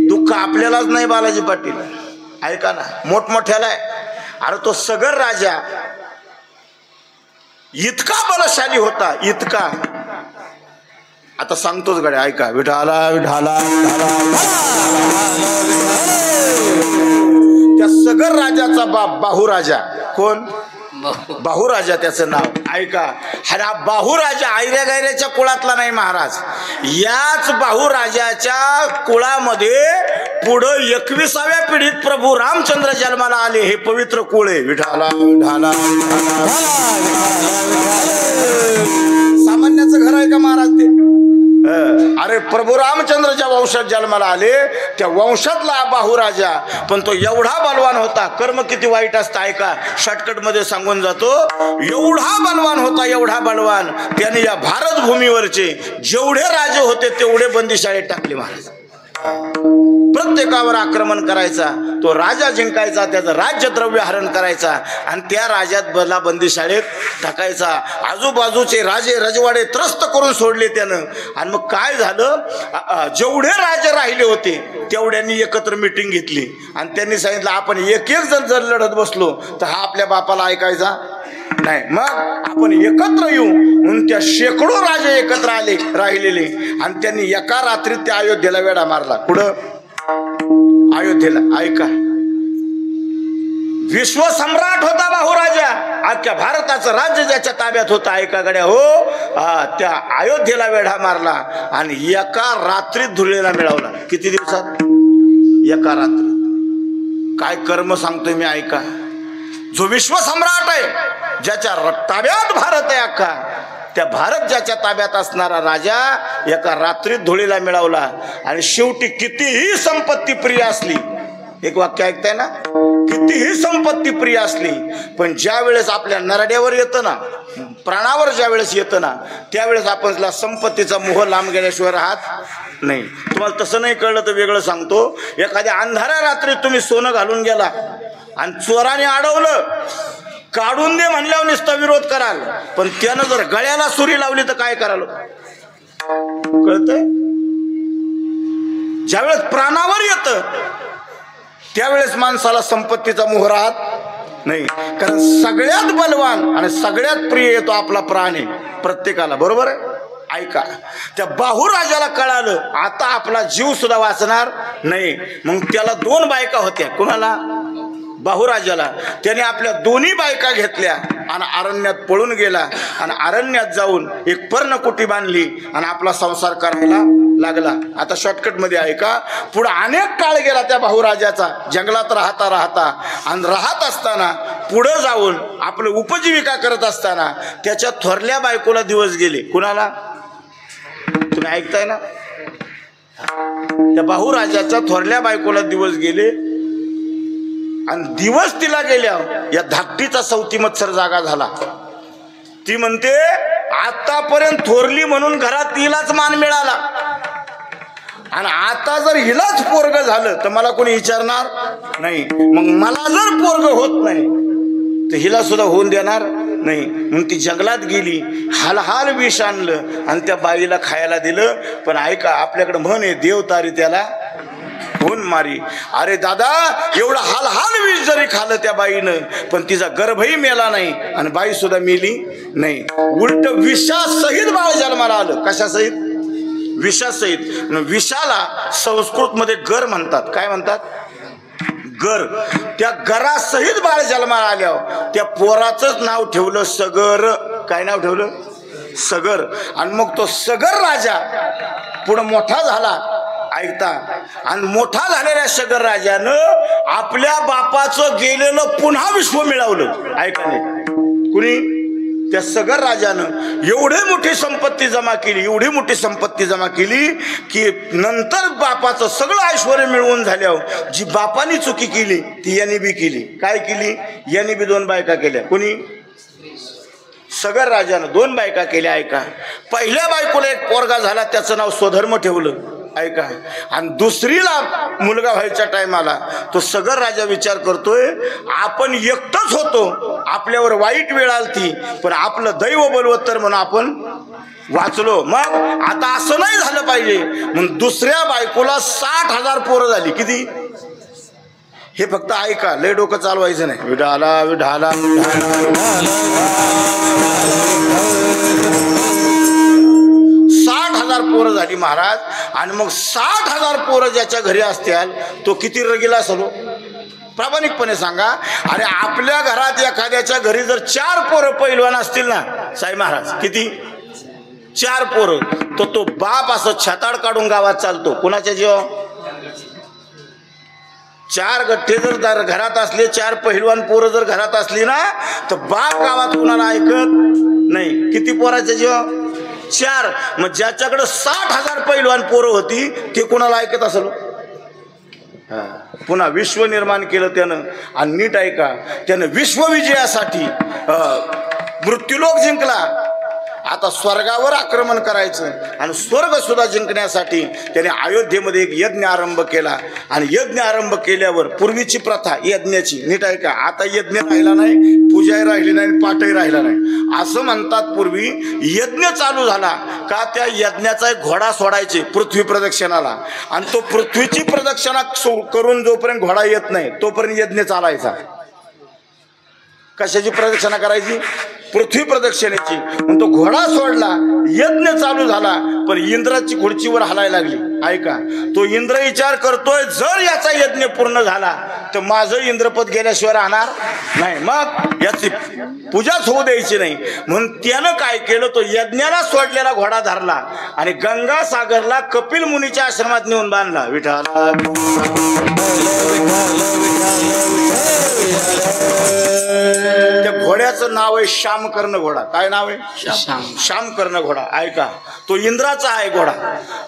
दुःख आपल्यालाच नाही बालाजी पाटील, ऐका ना, मोठमोठ्याला आहे. अरे तो सगर राजा इतका बलशाली होता, इतका. आता सांगतोच गड्या, ऐका. विठाला विठाला त्या सगर राजाचा बाप बाहुराजा. कोण? बाहुराजा त्याचं नाव. ऐका, हा बाहुराजा आयऱ्या गायऱ्याच्या कुळातला नाही महाराज. याच बाहुराजाच्या कुळामध्ये पुढं 21व्या पिढीत प्रभू रामचंद्र जन्माला आले. हे पवित्र कुळ आहे. विठाला विठाला. सामान्याचं घर आहे का महाराज ते? अरे प्रभू रामचंद्रच्या वंशात जन्माला आले, त्या वंशातला बाहुराजा. पण तो एवढा बलवान होता, कर्म किती वाईट असतं ऐका, शॉर्टकट मध्ये सांगून जातो. एवढा बलवान होता, एवढा बलवान, त्याने या भारत भूमीवरचे जेवढे राजे होते तेवढे बंदीशाळेत टाकले महाराज. प्रत्येकावर आक्रमण करायचा, तो राजा जिंकायचा, त्याचं राज्यद्रव्य हरण करायचा आणि त्या राजात बंदी शाळेत टाकायचा. आजूबाजूचे राजे रजवाडे त्रस्त करून सोडले त्यानं. आणि मग काय झालं, जेवढे राजे राहिले होते तेवढ्यांनी एकत्र मिटिंग घेतली आणि त्यांनी सांगितलं आपण एक एक जण लढत बसलो तर हा आपल्या बापाला ऐकायचा नाही, मग आपण एकत्र येऊ. म्हणून त्या शेकडो राजे एकत्र आले राहिलेले आणि त्यांनी एका रात्रीत त्या अयोध्येला वेढा मारला. कुठं? अयोध्येला. ऐका, विश्वसम्राट होता बाहुराजा, अख्ख्या भारताचं राज्य ज्याच्या ताब्यात होतं. ऐका गड्या हो, त्या अयोध्येला वेढा मारला आणि एका रात्रीत धुळेला मिळवला. किती दिवसात? एका रात्रीत. काय कर्म सांगतोय मी, ऐका. जो विश्वसम्राट आहे, ज्याच्या ताब्यात भारत आहे अख्खा, त्या भारत ज्याच्या ताब्यात असणारा राजा एका रात्रीत धुळीला मिळवला. आणि शेवटी कितीही संपत्ती प्रिय असली, एक वाक्य ऐकताय ना, कितीही संपत्ती प्रिय असली, पण ज्या वेळेस आपल्या नरड्यावर येतं ना, प्राणावर ज्या वेळेस येतं ना, त्यावेळेस आपण संपत्तीचा मोह लांब गेल्याशिवाय राहत नाही. तुम्हाला तसं नाही कळलं तर वेगळं सांगतो. एखाद्या अंधाऱ्या रात्रीत तुम्ही सोनं घालून गेला आणि चोराने अडवलं, काढून दे म्हणल्यावर नुसता विरोध कराल, पण त्यानं जर गळ्याला सुरी लावली तर काय कराल? कळतंय? ज्यावेळेस प्राणावर येतं त्यावेळेस माणसाला संपत्तीचा मोह राहत नाही. कारण सगळ्यात बलवान आणि सगळ्यात प्रिय येतो आपला प्राण आहे प्रत्येकाला. बरोबर आहे? ऐका, त्या बाहुराजाला कळालं आता आपला जीव सुद्धा वाचणार नाही. मग त्याला 2 बायका होत्या. कुणाला? बाहुराजाला. त्याने आपल्या 2 बायका घेतल्या आणि अरण्यात पळून गेला आणि अरण्यात जाऊन एक पर्णकुटी बांधली आणि आपला संसार करायला लागला. आता शॉर्टकटमध्ये ऐका, पुढे अनेक काळ गेला त्या बाहुराजाचा जंगलात राहता राहता. आणि राहत असताना पुढे जाऊन आपलं उपजीविका करत असताना त्याच्या थोरल्या बायकोला दिवस गेले. कुणाला? तुम्ही ऐकताय ना? त्या बाहुराजाच्या थोरल्या बायकोला दिवस गेले आणि दिवस तिला गेल्या या धाकटीचा सवती मत्सर जागा झाला. ती म्हणते आतापर्यंत थोरली म्हणून घरात तिलाच मान मिळाला आणि आता जर हिलाच पोरग झालं तर मला कोणी विचारणार नाही. मग मला जर पोरग होत नाही तर हिला सुद्धा होऊन देणार नाही. म्हणून ती जंगलात गेली, हाल विष आणलं आणि त्या बाईला खायला दिलं. पण ऐका, आपल्याकडे म्हण आहे, देव तारी त्याला खून मारी. अरे दादा, एवढं हाल विष जरी खाल्लं त्या बाईनं पण तिचा गर्भही मेला नाही आणि बाई सुद्धा मेली नाही. उलट विषासहित बाळ जन्माला आलं. कशासहित? विषासहित. विषाला संस्कृत मध्ये गर म्हणतात. काय म्हणतात? गर. त्या गरासहित बाळ जन्माला आल्यावर त्या पोराचंच नाव ठेवलं सगर. काय नाव ठेवलं? सगर. आणि मग तो सगर राजा पुढे मोठा झाला. ऐकता, आणि मोठा झालेल्या सगर राजानं आपल्या बापाचं गेलेलं पुन्हा विश्व मिळवलं. ऐका नाही, कुणी? त्या सगर राजानं एवढी मोठी संपत्ती जमा केली, एवढी मोठी संपत्ती जमा केली की नंतर बापाचं सगळं ऐश्वर मिळवून झाल्यावर जी बापाने चुकी केली ती याने बी केली. काय केली? याने बी 2 बायका केल्या. कुणी? सगर राजानं 2 बायका केल्या. ऐका, पहिल्या बायकोला एक पोरगा झाला, त्याचं नाव स्वधर्म ठेवलं. ऐका, आणि दुसरीला मुलगा व्हायच्या टायमाला तो सगर राजा विचार करतोय आपण एकटंच होतो, आपल्यावर वाईट वेळ आलती पण आपलं दैव बलवत्तर म्हणून आपण वाचलो. मग आता असं नाही झालं पाहिजे म्हणून दुसऱ्या बायकोला 60,000 पोरं झाली. किती? हे फक्त ऐका, लय डोकं चालवायचं नाही. विढाला विढाला 60,000 पोरं झाली महाराज. आणि मग 60,000 पोरं ज्याच्या घरी असतील तो किती रगीला असलो? प्रामाणिकपणे सांगा. अरे आपल्या घरात एखाद्याच्या घरी जर 4 पोरं पैलवान असतील ना साई महाराज, किती? 4 पोरं, तो बाप असं छाताड काढून गावात चालतो. कुणाच्या जीवा? 4 गठ्ठे जर घरात असले, 4 पहिलवान पोरं जर घरात असली ना तर बाप गावात कुणाला ऐकत नाही. किती पोराच्या जीवा? 4. मग ज्याच्याकडे 60,000 पैलवान पोरं होती ते कुणाला ऐकत असेल? पुन्हा विश्व निर्माण केलं त्यानं. आणि नीट ऐका, त्यानं विश्वविजयासाठी मृत्यूलोक जिंकला. आता स्वर्गावर आक्रमण करायचं आणि स्वर्ग सुद्धा जिंकण्यासाठी त्याने अयोध्येमध्ये एक यज्ञ आरंभ केला. आणि यज्ञ आरंभ केल्यावर पूर्वीची प्रथा यज्ञाची नीट आहे का, आता यज्ञ राहिला नाही, पूजाही राहिली नाही, पाठही राहिला नाही. असं म्हणतात पूर्वी यज्ञ चालू झाला का त्या यज्ञाचा एक घोडा सोडायचे पृथ्वी प्रदक्षिणाला, आणि तो पृथ्वीची प्रदक्षिणा करून जोपर्यंत घोडा येत नाही तोपर्यंत यज्ञ चालायचा. कशाची प्रदक्षिणा करायची? पृथ्वी प्रदक्षिणेची. मग तो घोडा सोडला, यज्ञ चालू झाला, पण इंद्राची खुर्चीवर हलायला लागली. ऐका, तो इंद्र विचार करतोय जर याचा यज्ञ पूर्ण झाला तर माझं इंद्रपद गेल्याशिवाय राहणार नाही, मग याची पूजाच होऊ द्यायची नाही. म्हणून त्यानं काय केलं, तो यज्ञाला सोडलेला घोडा धरला आणि गंगासागरला कपिल मुनीच्या आश्रमात नेऊन बांधला. विठाला त्या घोड्याचं नाव आहे श्यामकर्ण घोडा. काय नाव आहे? श्यामकर्ण घोडा. ऐका, तो इंद्राचा आहे घोडा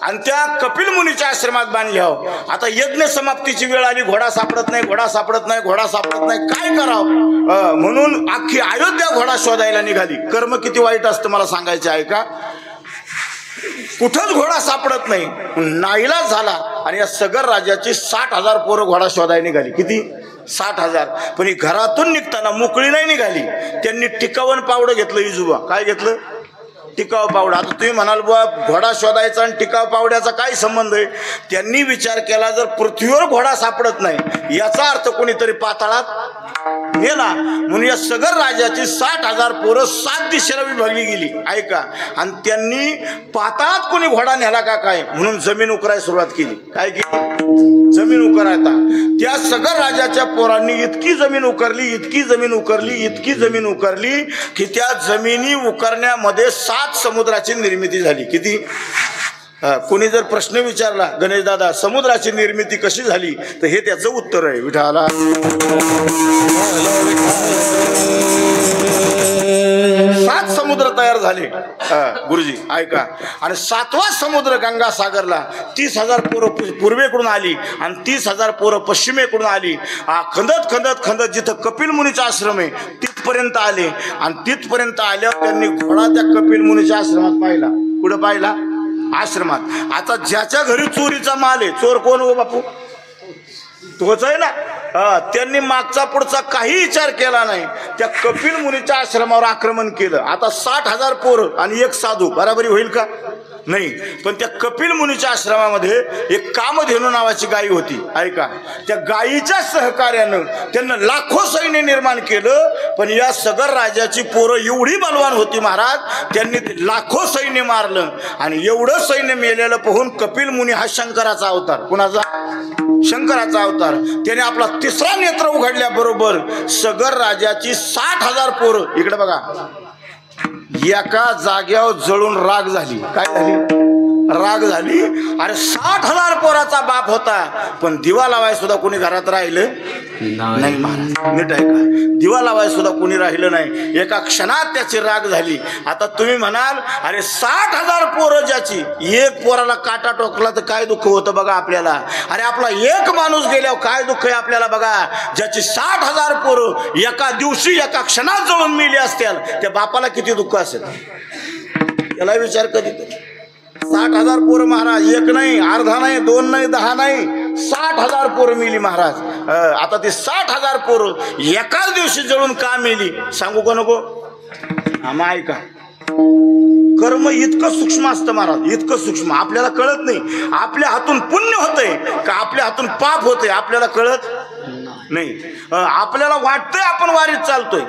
आणि त्या कपिल मुनीच्या आश्रमात बांधल्यावर आता यज्ञ समाप्तीची वेळ आली. घोडा सापडत नाही, घोडा सापडत नाही, घोडा सापडत नाही, काय करावं म्हणून अख्खी अयोध्या घोडा शोधायला निघाली. कर्म किती वाईट असतं मला सांगायचं आहे का. कुठंच घोडा सापडत नाही, नाईलाज झाला आणि या सगर राजाची 60,000 पोरं घोडा शोधायला निघाली. किती? 60,000. पण ही घरातून निघताना मोकळी नाही निघाली. त्यांनी टिकावण पावडं घेतलं. इजोबा काय घेतलं? टिकाव पावडा. आता तुम्ही म्हणाल बुवा घोडा शोधायचा आणि टिकाव पावड्याचा काय संबंध आहे? त्यांनी विचार केला जर पृथ्वीवर घोडा सापडत नाही याचा अर्थ कोणीतरी पाताळात नेला. म्हणून या सगर राजाची 60,000 पोरं 7 दिशेला विभागली गेली. ऐका, आणि त्यांनी पाताळात कोणी घोडा नेला का काय म्हणून जमीन उकरायला सुरुवात केली. काय केली? जमीन उकरायता. त्या सगर राजाच्या पोरांनी इतकी जमीन उकरली, इतकी जमीन उकरली, इतकी जमीन उकरली की त्या जमिनी उकरण्यामध्ये 7 समुद्राची निर्मिती झाली. किती? कोणी जर प्रश्न विचारला गणेश दादा समुद्राची निर्मिती कशी झाली तर हे त्याचं उत्तर आहे. विठाला 7 समुद्र तयार झाले गुरुजी. ऐका, आणि 7वा समुद्र गंगासागरला 30,000 पोरं पूर्वेकडून आली आणि 30,000 पोरं पश्चिमेकडून आली. खंदत खंदत खंदत जिथं कपिल मुनीचा आश्रम आहे तिथपर्यंत आले आणि तिथपर्यंत आल्यावर त्यांनी घोडा त्या कपिल मुनीच्या आश्रमात पाहिला. कुठं पाहिला? आश्रमात. आता ज्याच्या घरी चोरीचा माल आहे, चोर कोण हो बापू? तोच आहे ना. त्यांनी मागचा पुढचा काही विचार केला नाही, त्या कपिल मुनीच्या आश्रमावर आक्रमण केलं. आता 60,000 पोरं आणि एक साधू, बराबरी होईल का? नाही. पण त्या कपिल मुनीच्या आश्रमामध्ये एक कामधेनू नावाची गायी होती. ऐका, त्या गायीच्या सहकार्यानं त्यांना लाखो सैन्य निर्माण केलं. पण या सगर राजाची पोरं एवढी बलवान होती महाराज, त्यांनी लाखो सैन्य मारलं आणि एवढं सैन्य मेलेलं पाहून कपिल मुनी हा शंकराचा अवतार. कुणाचा? शंकराचा अवतार. त्याने आपला 3रा नेत्र उघडल्याबरोबर सगर राजाची 60,000 पोरं, इकडे बघा, एका जाग्यावर जळून राग झाली. काय झाली? राग झाली. अरे 60,000 पोराचा बाप होता, पण दिवा लावाय सुद्धा कोणी घरात राहिलं नाही महाराज. नीट आहे का? दिवा लावाय सुद्धा कोणी राहिलं नाही. एका क्षणात त्याची राग झाली. आता तुम्ही म्हणाल अरे 60,000 पोरं ज्याची, एक पोराला काटा टोकला तर काय दुःख होतं बघा आपल्याला. अरे आपला एक माणूस गेल्यावर काय दुःख आहे आपल्याला बघा. ज्याची 60,000 पोरं एका दिवशी एका क्षणात जळून मेली असतील, त्या बापाला किती दुःख असेल याला विचार कधीतरी. 60,000 पोरं महाराज, एक नाही, अर्धा नाही, 2 नाही, 10 नाही, 60,000 पोरं मिली महाराज. आता ती 60,000 पोरं एकाच दिवशी जळून का मिली सांगू का नको? आम्हा ऐका, कर्म इतकं सूक्ष्म असतं महाराज, इतकं सूक्ष्म आपल्याला कळत नाही. आपल्या हातून पुण्य होतंय का आपल्या हातून पाप होतंय आपल्याला कळत नाही. आपल्याला वाटतंय आपण वारीत चालतोय,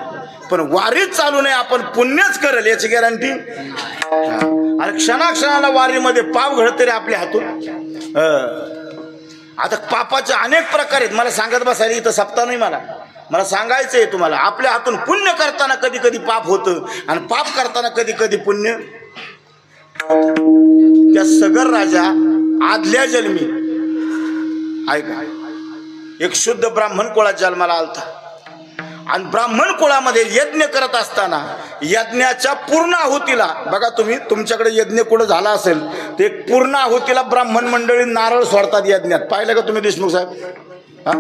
पण वारीत चालू नये आपण पुण्यच करेल याची गॅरंटी. अरे क्षणाक्षणाला वारीमध्ये पाप घडते रे आपल्या हातून. आता पापाचे अनेक प्रकार आहेत, मला सांगत बसायला इथं सप्ताह नाही. मला सांगायचं आहे तुम्हाला, आपल्या हातून पुण्य करताना कधी कधी पाप होतं आणि पाप करताना कधी कधी पुण्य. त्या सगर राजा आदल्या जन्मी ऐका एक शुद्ध ब्राह्मण कुळात जन्माला आलता आणि ब्राह्मण कुळामध्ये यज्ञ करत असताना यज्ञाच्या पूर्ण आहुतीला बघा, तुम्ही तुमच्याकडे यज्ञ कुठं झाला असेल ते पूर्ण आहुतीला ब्राह्मण मंडळी नारळ सोडतात यज्ञात. पाहिलं का तुम्ही देशमुख साहेब? हा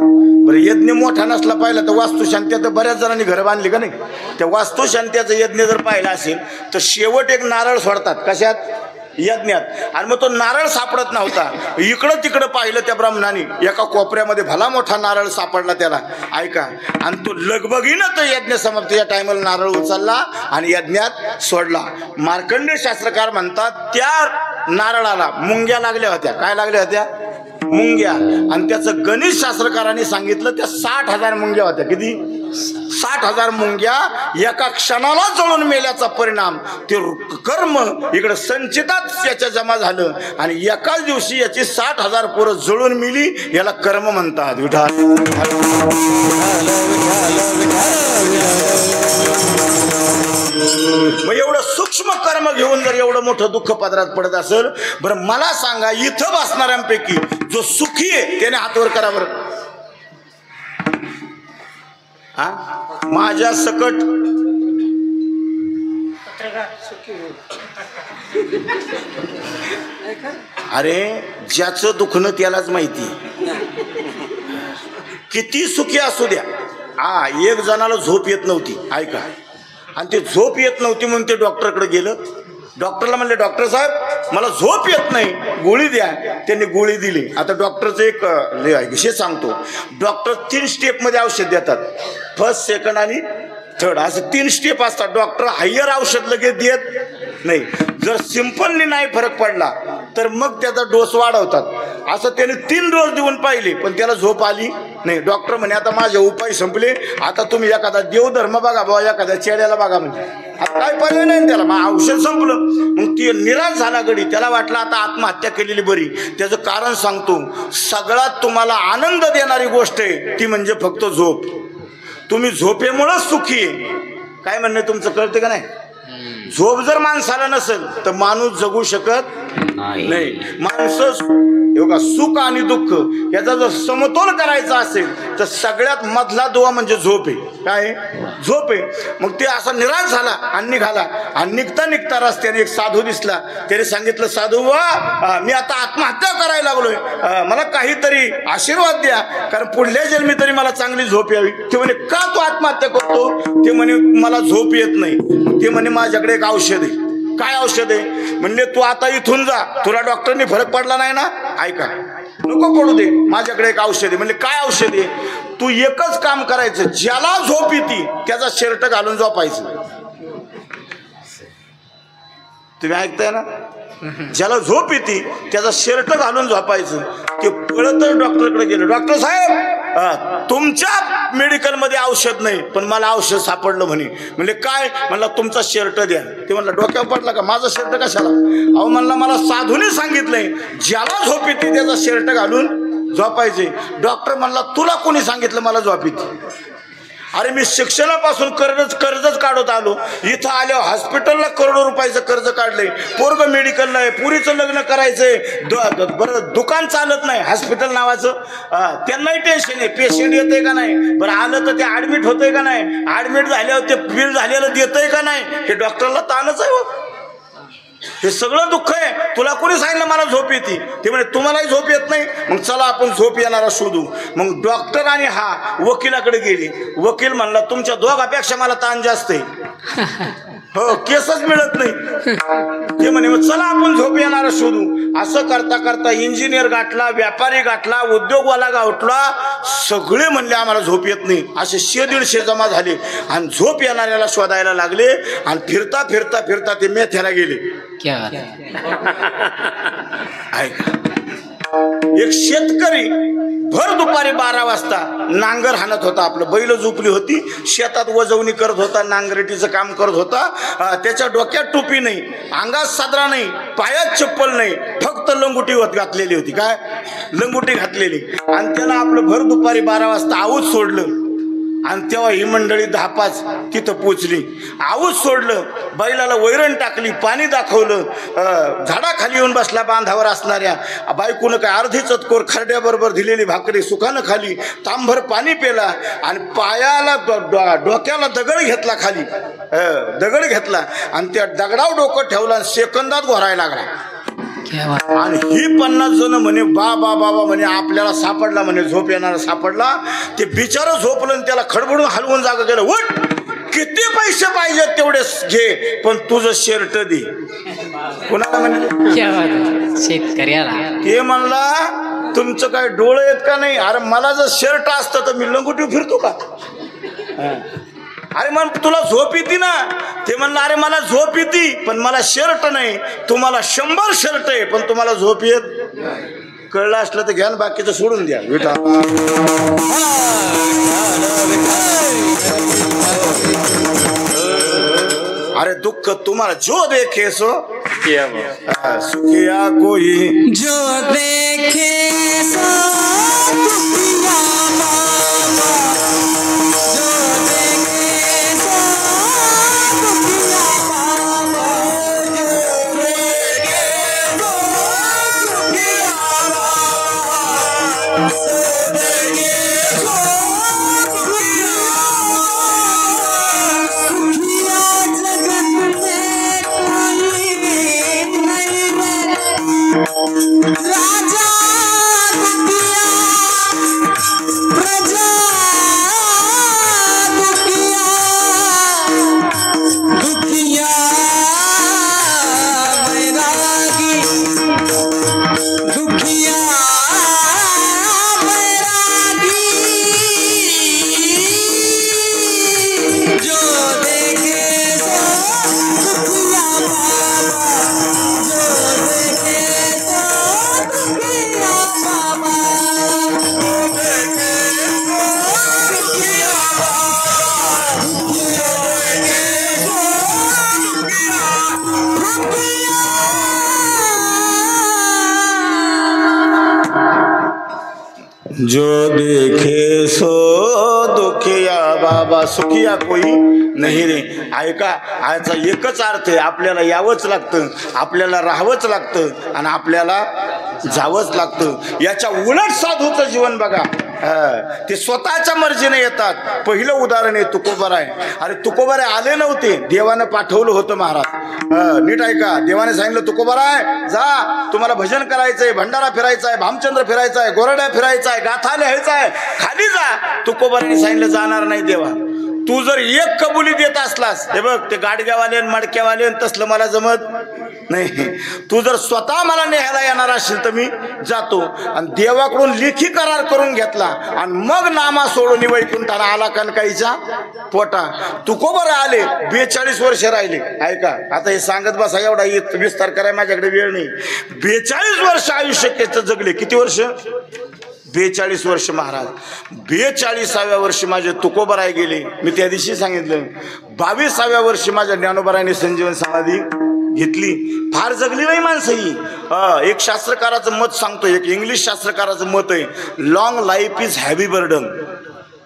बरं, यज्ञ मोठा नसला पाहिला तर वास्तुशांती तर बऱ्याच जणांनी घरं बांधली का नाही? त्या वास्तुशांतीचा यज्ञ जर पाहिला असेल तर शेवट एक नारळ सोडतात कशात, यज्ञात. आणि मग तो नारळ सापडत नव्हता. इकडं तिकडं पाहिलं त्या ब्राह्मणाने, एका कोपऱ्यामध्ये भला मोठा नारळ सापडला त्याला. ऐका, आणि तो लगबगीनं तो यज्ञ समाप्त या टायमाला नारळ उचलला आणि यज्ञात सोडला. मार्कंडेय शास्त्रकार म्हणतात त्या नारळाला मुंग्या लागल्या होत्या. काय लागल्या होत्या? मुंग्या. आणि त्याचं गणित शास्त्रकारांनी सांगितलं त्या 60,000 मुंग्या होत्या. किती? 60,000 मुंग्या एका क्षणाला जळून मेल्याचा परिणाम ते कर्म इकडे संचितात याच्या जमा झालं आणि एकाच दिवशी याची 60,000 पोरं जळून मिली. याला कर्म म्हणतात. मग एवढं सूक्ष्म कर्म घेऊन जर एवढं मोठं दुःख पदरात पडत असेल, बरं मला सांगा इथं बसणाऱ्यांपैकी जो सुखी आहे त्याने हात वर करा बरं. हा, माझ्या सकट अरे ज्याचं दुखणं त्यालाच माहिती. किती सुखी असू द्या. हा, एक जणाला झोप येत नव्हती. ऐका, आणि ते झोप येत नव्हती म्हणून ते डॉक्टरकडे गेलं. डॉक्टरला म्हणले, डॉक्टर साहेब मला झोप येत नाही, गोळी द्या. त्यांनी गोळी दिली. आता डॉक्टरचं एक विषय सांगतो. डॉक्टर 3 स्टेपमध्ये औषध देतात. फर्स्ट, सेकंड आणि थर्ड असं 3 स्टेप असतात. डॉक्टर हायर औषध लगेच देत नाही. जर सिंपलनी नाही फरक पडला तर मग त्याचा डोस वाढवतात. असं त्याने 3 डोस देऊन पाहिले पण त्याला झोप आली नाही. डॉक्टर म्हणे आता माझे उपाय संपले, आता तुम्ही एखादा देवधर्म बघा बाबा, एखाद्या चेड्याला बघा. म्हणजे आता काय पर्याय नाही त्याला, मग औषध संपलं. मग ती निराश झाला गडी. त्याला वाटलं आता आत्महत्या केलेली बरी. त्याचं कारण सांगतो. सगळ्यात तुम्हाला आनंद देणारी गोष्ट आहे ती म्हणजे फक्त झोप. तुम्ही झोपेमुळंच सुखी आहे. काय म्हणणं तुमचं, कळतं का नाही? झोप जर माणसाला नसेल तर माणूस जगू शकत नाही. माणसं एवढा सुख आणि दुःख याचा जर समतोल करायचा असेल तर सगळ्यात मधला दुवा म्हणजे झोप आहे. काय? झोप आहे. मग ते असा निराश झाला आणि निघाला. आणि निघता निघता रस्त्याने एक साधू दिसला. त्याने सांगितलं, साधू वा, मी आता आत्महत्या करायला लागलोय, मला काहीतरी आशीर्वाद द्या, कारण पुढल्या जन्मी तरी मला चांगली झोप यावी. ते म्हणे, का तू आत्महत्या करतो? ते म्हणे, मला झोप येत नाही. ते म्हणे, माझ्याकडे एक औषध आहे. काय औषध आहे? म्हणले, तू आता इथून जा, तुला डॉक्टरनी फरक पडला नाही ना, ऐका नको पडू दे, माझ्याकडे एक औषध आहे. म्हणजे काय औषध आहे? तू एकच काम करायचं, ज्याला झोप येते त्याचा शर्ट घालून झोपायचं. तुम्ही ऐकताय ना? ज्याला झोप येते त्याचा शर्ट घालून झोपायचं. ते पळत डॉक्टरकडे गेलं. डॉक्टर साहेब, तुमच्या मेडिकलमध्ये औषध नाही पण मला औषध सापडलं म्हणे. म्हणजे काय? म्हणला, तुमचा शर्ट द्या. ते म्हणलं, डोक्यावर पडला का? माझा शर्ट कशाला? अहो म्हणला, मला साधूने सांगितलंय ज्याला झोप येते त्याचा शर्ट घालून झोपायचे. डॉक्टर म्हणला, तुला कोणी सांगितलं मला झोप येते? अरे मी शिक्षणापासून कर्जच काढत आलो. इथं आल्यावर हॉस्पिटलला करोडो रुपयाचं कर्ज काढलंय. पोरगं मेडिकलला आहे, पुरीचं लग्न करायचंय, बरं दुकान चालत नाही हॉस्पिटल नावाचं. त्यांनाही टेन्शन आहे, पेशंट येतंय का नाही, बरं आलं तर ते ऍडमिट होतंय का नाही, ऍडमिट झाल्यावर ते बिल झालेलं देतंय का नाही, हे डॉक्टरला ताणच आहे. हे सगळं दुःख आहे. तुला कोणी सांगितलं मला झोप येते? ते म्हणे, तुम्हालाही झोप येत नाही, मग चला आपण झोप येणारा शोधू. मग डॉक्टर आणि हा वकिलाकडे गेले. वकील म्हणला, तुमच्या दोघापेक्षा मला ताण जास्त आहे, हो केसच मिळत नाही. ते म्हणे, मग चला आपण झोप येणारा शोधू. असं करता करता इंजिनियर गाठला, व्यापारी गाठला, उद्योगवाला गाठला, सगळे म्हणले आम्हाला झोप येत नाही. असे 100-150 जमा झाले आणि झोप येणाऱ्याला शोधायला लागले. आणि फिरता फिरता फिरता ते मेथ्याला गेले. ऐका, एक शेतकरी भर दुपारी 12 वाजता नांगर हाणत होता. आपलं बैल झोपली होती, शेतात वजवणी करत होता, नांगरटीचं काम करत होता. त्याच्या डोक्यात टोपी नाही, अंगात सदरा नाही, पायात चप्पल नाही, फक्त लंगोटी घातलेली होती. काय? लंगोटी घातलेली. आणि त्यानं आपलं भर दुपारी 12 वाजता आऊत सोडलं. आणि तेव्हा ही मंडळी 10-5 तिथं पोचली. आऊत सोडलं, बैलाला वैरण टाकली, पाणी दाखवलं, झाडाखाली येऊन बसला बांधावर असणाऱ्या. बायकोनं काय अर्धी चतकोर खरड्याबरोबर दिलेली भाकरी सुखानं खाली, तांभर पाणी पेला आणि पायाला डोक्याला दगड घेतला, खाली दगड घेतला आणि त्या दगडावर डोकं ठेवलं आणि सेकंदात घोरायला लागला. आणि ही 50 जण म्हणे, बाबा बाबा म्हणे, आपल्याला सापडला म्हणे, झोप येणारा सापडला. ते बिचारं झोपलं आणि त्याला खडबडून हलवून जागा केलं. उठ, किती पैसे पाहिजेत तेवढे घे, पण तुझं शर्ट दे. कुणाला म्हणले? शेतकऱ्याला. ते म्हणला तुमचं काय डोळे आहेत का नाही? अरे मला जर शर्ट असतं तर मी लंगोटी फिरतो का? अरे मग तुला झोप येते ना? ते म्हणलं अरे मला झोप येते पण मला शर्ट नाही. तुम्हाला 100 शर्ट आहे पण तुम्हाला झोप येत. कळलं असलं तर घ्या, बाकीचं सोडून द्या. अरे दुःख तुम्हाला जो देखे सो सुखिया कोई जो देखे सो दुखिया बाबा, जो देखे सो दुखिया बाबा, जो देखे सो दुखिया बाबा, जो देखे सो दुखिया बाबा। सुखिया जगत में कोई नहीं राजा दुखिया, प्रजा दुखिया, दुखिया बैरागी, दुखिया बैरागी, जो देखे सो दुखिया बाबा, जो देखे सो दुखिया बाबा, जो देखे सो दुखिया बाबा, जो देखे सो दुखिया। जो देखे सो दुखिया बाबा, सुखिया कोई नाही रे. ऐका, याचा एकच अर्थ आहे, आपल्याला यावंच लागतं, आपल्याला राहावंच लागतं आणि आपल्याला जावंच लागतं. याच्या उलट साधूचं जीवन बघा. ते स्वतःच्या मर्जीने येतात. पहिलं उदाहरण आहे तुकोबाराय. अरे तुकोबाराय आले नव्हते, देवानं पाठवलं होतं महाराज. नीट ऐका, देवाने सांगितलं तुकोबाराय जा, तुम्हाला भजन करायचंय, भंडारा फिरायचा आहे, भामचंद्र फिरायचा आहे, गोरड्या फिरायचा आहे, गाथा लिहायचा आहे, खाली जा. तुकोबाराने सांगितलं जाणार नाही देवा. तू जर एक कबुली देत असलास, हे बघ ते गाडग्यावाले मडक्यावाले तसलं मला जमत नाही. तू जर स्वतः मला न्यायला येणार असेल तर मी जातो. आणि देवाकडून लेखी करार करून घेतला आणि मग नामा सोडून वैकुंठाला आला कनकाईचा पोटा. तुकोबर आले, 42 वर्ष राहिले. ऐका, आता हे सांगत बसा एवढा विस्तार करायला माझ्याकडे वेळ नाही. 42 वर्ष आयुष्य जगले. किती वर्ष? 42 वर्ष महाराज. 42व्या वर्षी माझे तुकोबराय गेले. मी त्या दिवशी सांगितलं. 22व्या वर्षी माझ्या ज्ञानोबरायने संजीवन समाधी घेतली. फार जगली नाही माणसं ही. एक शास्त्रकाराचं मत सांगतो, एक इंग्लिश शास्त्रकाराचं मत आहे, long life is heavy burden.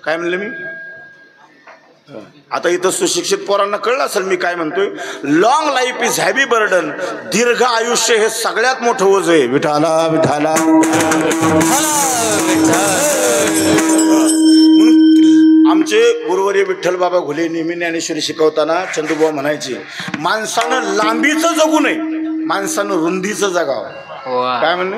काय म्हणलं मी? आता इथं सुशिक्षित पोरांना कळलं असेल मी काय म्हणतोय. Long life is heavy burden. दीर्घ आयुष्य हे सगळ्यात मोठं ओझ आहे. विठाला विठाला. आमचे गुरुवर्य विठ्ठल बाबा घुले नेहमी ज्ञानेश्वरी शिकवताना चंदूबाबा म्हणायचे, माणसानं लांबीचं जगू नये, माणसानं रुंदीचं जगावं. काय म्हणणे?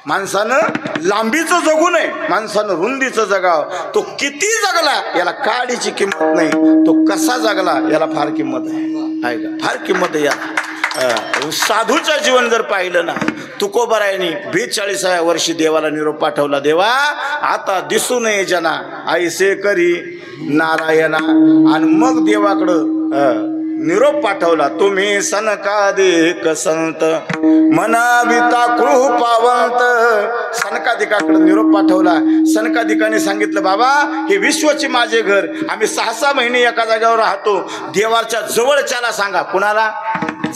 माणसानं लांबीचं जगू नये, माणसानं रुंदीचं जगावं. तो किती जगला याला काडीची किंमत नाही, तो कसा जगला याला फार किंमत आहे. फार किंमत आहे या. साधूचं जीवन जर पाहिलं ना, तुकोबारायांनी 42व्या वर्षी देवाला निरोप पाठवला. देवा आता दिसू नये जना, ऐसे करी नारायणा. आणि मग देवाकडं निरोप पाठवला. तुम्ही सनकादिक संत मनाविता कृपावंत. सनकादिकाकडे निरोप पाठवला. सनकादिकाने सांगितलं, बाबा हे विश्वची माझे घर, आम्ही 6-6 महिने एका जागेवर राहतो. देवाच्या जवळच्याला सांगा. कुणाला?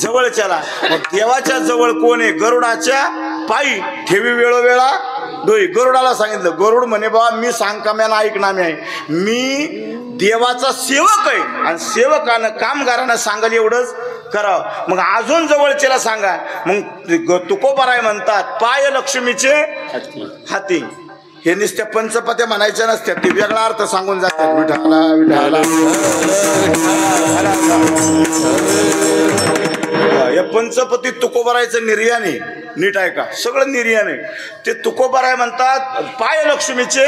जवळच्याला. मग देवाच्या जवळ कोण आहे? गरुडाच्या पायी ठेवी वेळोवेळा डोई. गरुडाला सांगितलं. गरुड म्हणे, बाबा मी सांगकाम्यानं ऐकनामे आहे, मी देवाचा सेवक आहे आणि सेवकानं कामगारांना सांगाल एवढंच करावं. मग अजून जवळच्याला सांगा. मग तुकोबाराय म्हणतात, पाय लक्ष्मीचे हाती. हे नुसत्या पंचपत्या म्हणायच्या नसत्या, ते वेगळा अर्थ सांगून जातात. विठाला विठाला. या पंचपती तुकोबारायचं निर्याने. नीट ऐका, सगळं निर्याने. ते तुकोबाराय म्हणतात, पाय लक्ष्मीचे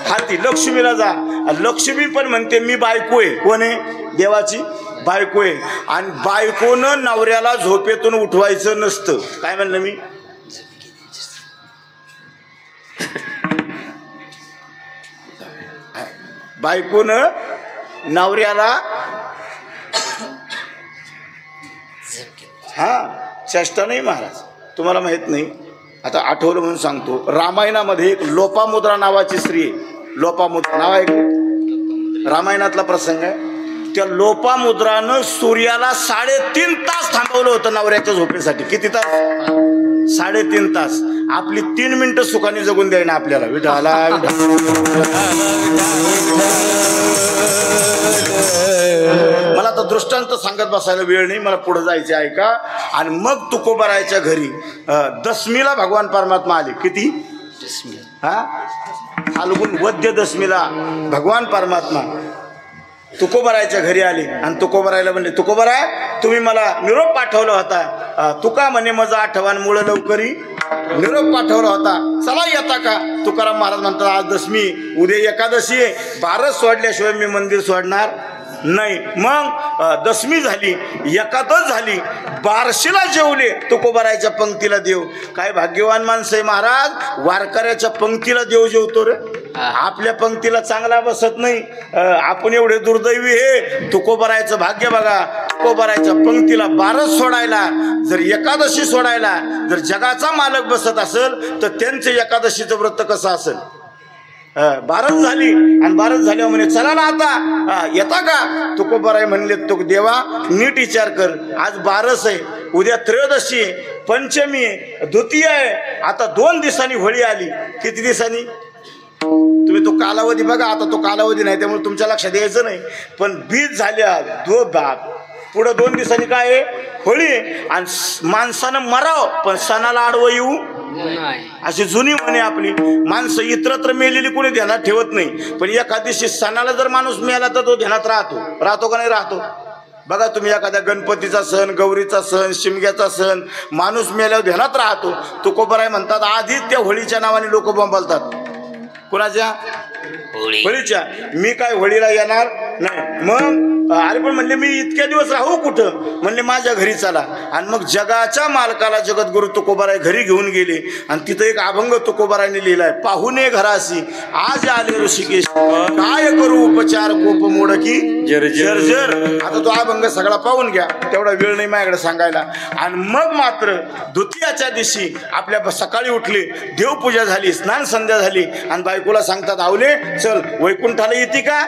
हाती. लक्ष्मीला जा. लक्ष्मी पण म्हणते मी बायको आहे. कोण आहे? देवाची. बायको आहे. आणि बायकोनं नवऱ्याला झोपेतून उठवायचं नसतं. काय म्हणलं मी? बायकोनं नवऱ्याला चेष्टा नाही महाराज, तुम्हाला माहित नाही, आता आठवलं म्हणून सांगतो. रामायणामध्ये एक लोपामुद्रा नावाची स्त्री आहे. लोपामुद्रा नाव आहे, रामायणातला प्रसंग आहे. त्या लोपामुद्रानं सूर्याला 3.5 तास थांबवलं होतं नवऱ्याच्या झोपेसाठी. किती तास? 3.5 तास. आपली 3 मिनिटं सुखाने जगून द्याय ना आपल्याला. विठाला मला तर दृष्टांत सांगत बसायला वेळ नाही, मला पुढे जायचे ऐका. आणि मग तुकोबारायच्या घरी दशमीला भगवान परमात्मा आले. किती? फाल्गुन वद्य दशमीला भगवान परमात्मा तुकोबारायच्या घरी आले. आणि तुकोबारायला म्हणले, तुकोबाराय तुम्ही मला निरोप पाठवला होता. तुका म्हणे माझा आठवण मुळे लवकरी निरोप पाठवला होता, चला येता का? तुकाराम महाराज म्हणतात आज दशमी, उद्या एकादशी आहे, बारस सोडल्याशिवाय मी मंदिर सोडणार नाही. मग दशमी झाली, एकादश झाली, बारशीला जेवले. तुकोबारायच्या पंक्तीला देव. काय भाग्यवान माणसं आहे महाराज, वारकऱ्याच्या पंक्तीला देव जेवतो रे. आपल्या पंक्तीला चांगला बसत नाही. आपण एवढे दुर्दैवी हे. तुकोबारायचं भाग्य बघा. तुकोबारायच्या पंक्तीला बारस सोडायला, जर एकादशी सोडायला जर जगाचा मालक बसत असेल तर त्यांचं एकादशीचं व्रत कसं असेल? बारस झाली आणि बारस झाल्यावर म्हणे चला ना आता येता का? तुकोबाराय म्हणले, तो देवा नीट विचार कर, आज बारस आहे, उद्या त्रयोदशी आहे, पंचमी आहे, द्वितीय आहे, आता 2 दिवसांनी होळी आली. किती दिवसांनी? तुम्ही तो कालावधी बघा. आता तो कालावधी नाही त्यामुळे तुमच्या लक्षात यायचं नाही. पण बीज झाल्या पुढं 2 दिवसांनी काय आहे? होळी. आणि माणसानं मराव पण सणाला आडवं येऊ अशी जुनी म्हणे आपली. माणसं इतरत्र मेलेली कोणी ध्यानात ठेवत नाही, पण एखाद्या दिवशी सणाला जर माणूस मेला तर तो ध्यानात राहतो का नाही राहतो? बघा तुम्ही एखाद्या गणपतीचा सण, गौरीचा सण, शिमग्याचा सण, माणूस मेल्यावर ध्यानात राहतो. तुकोबाराय म्हणतात आधीच त्या होळीच्या नावाने लोक बोंबालतात. कुणाच्या? होळीच्या. मी काय होळीला येणार नाही. मग अरे पण म्हणले मी इतक्या दिवस राहू कुठं? म्हणले माझ्या घरी चला. आणि मग जगाच्या मालकाला जगद्गुरु तुकोबाराय घरी घेऊन गेले. आणि तिथं एक अभंग तुकोबारायने लिहिलाय, पाहुणे घरासी आज आले ऋषिकेश, काय करू उपचार कोप मोड की जर्जर. आता तो अभंग सगळा पाहून घ्या, तेवढा वेळ नाही माझ्याकडे सांगायला. आणि मग मात्र द्वितीयाच्या दिवशी आपल्या सकाळी उठले, देवपूजा झाली, स्नान संध्या झाली. आणि बायकोला सांगतात आवले चल वैकुंठाला येते का?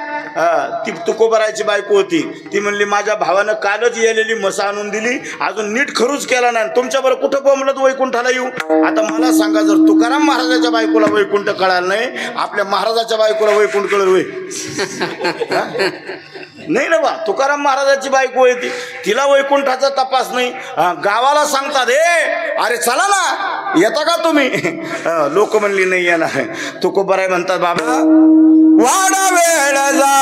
ती तुकोबारायची बायको होती. ती म्हणली माझ्या भावानं कालच येलेली मसा आणून दिली, अजून नीट खरूच केला नाही, तुमच्याबरोबर कुठं बोंबलत वैकुंठाला येऊ? आता मला सांगा, जर तुकाराम महाराजाच्या बायकोला वैकुंठ कळालं नाही, आपल्या महाराजाच्या बायकोला वैकुंठ कळलं होय? नाही ना बा. तुकाराम महाराजाची बायको आहे तिला वैकुंठाचा तपास नाही. गावाला सांगतात अरे चला ना येता का तुम्ही? लोक म्हणली नाही येणार. तुकोबाराय म्हणतात बाबा वाडा वेळ झाला,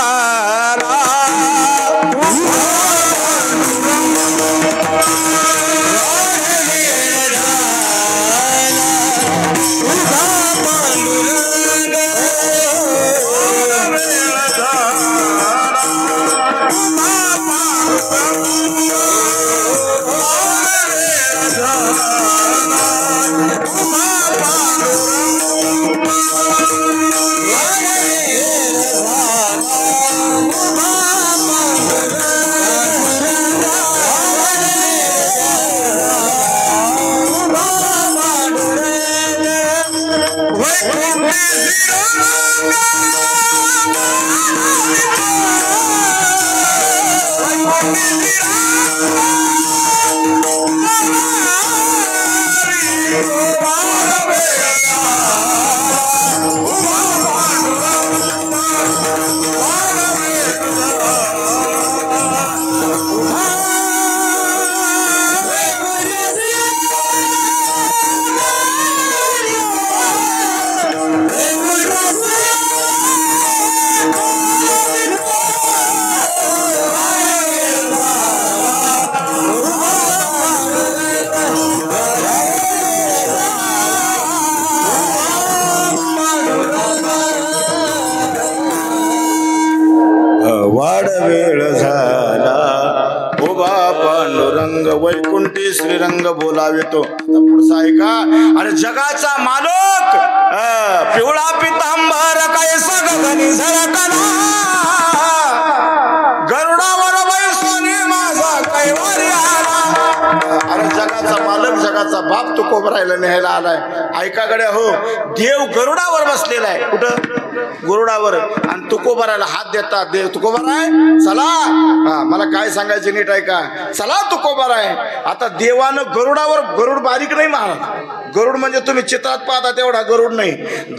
पांडुरंग वैकुंठी श्रीरंग बोलावितो. आता पुढचा ऐका. अरे जगाचा मालक पिवळा पितांबर काय सगळी झळकना गरुडावर बैसोनी माझा कैवारी आला. अरे जगाचा मालक जगाचा बाप तुकोबरायला न्यायला आलाय. ऐका गड्या हो, देव गरुडावर बसलेला आहे. कुठं? गरुडावर. आणि तुकोबरायला हात देतात. देव तुकोबराय चला. मला काय सांगायचं नीट ऐका. चला तुकोबराय. आता देवानं गरुडावर, गरुड बारीक नाही महाराज. गरुड म्हणजे तुम्ही चित्रात पाहता तेवढा गरुड नाही.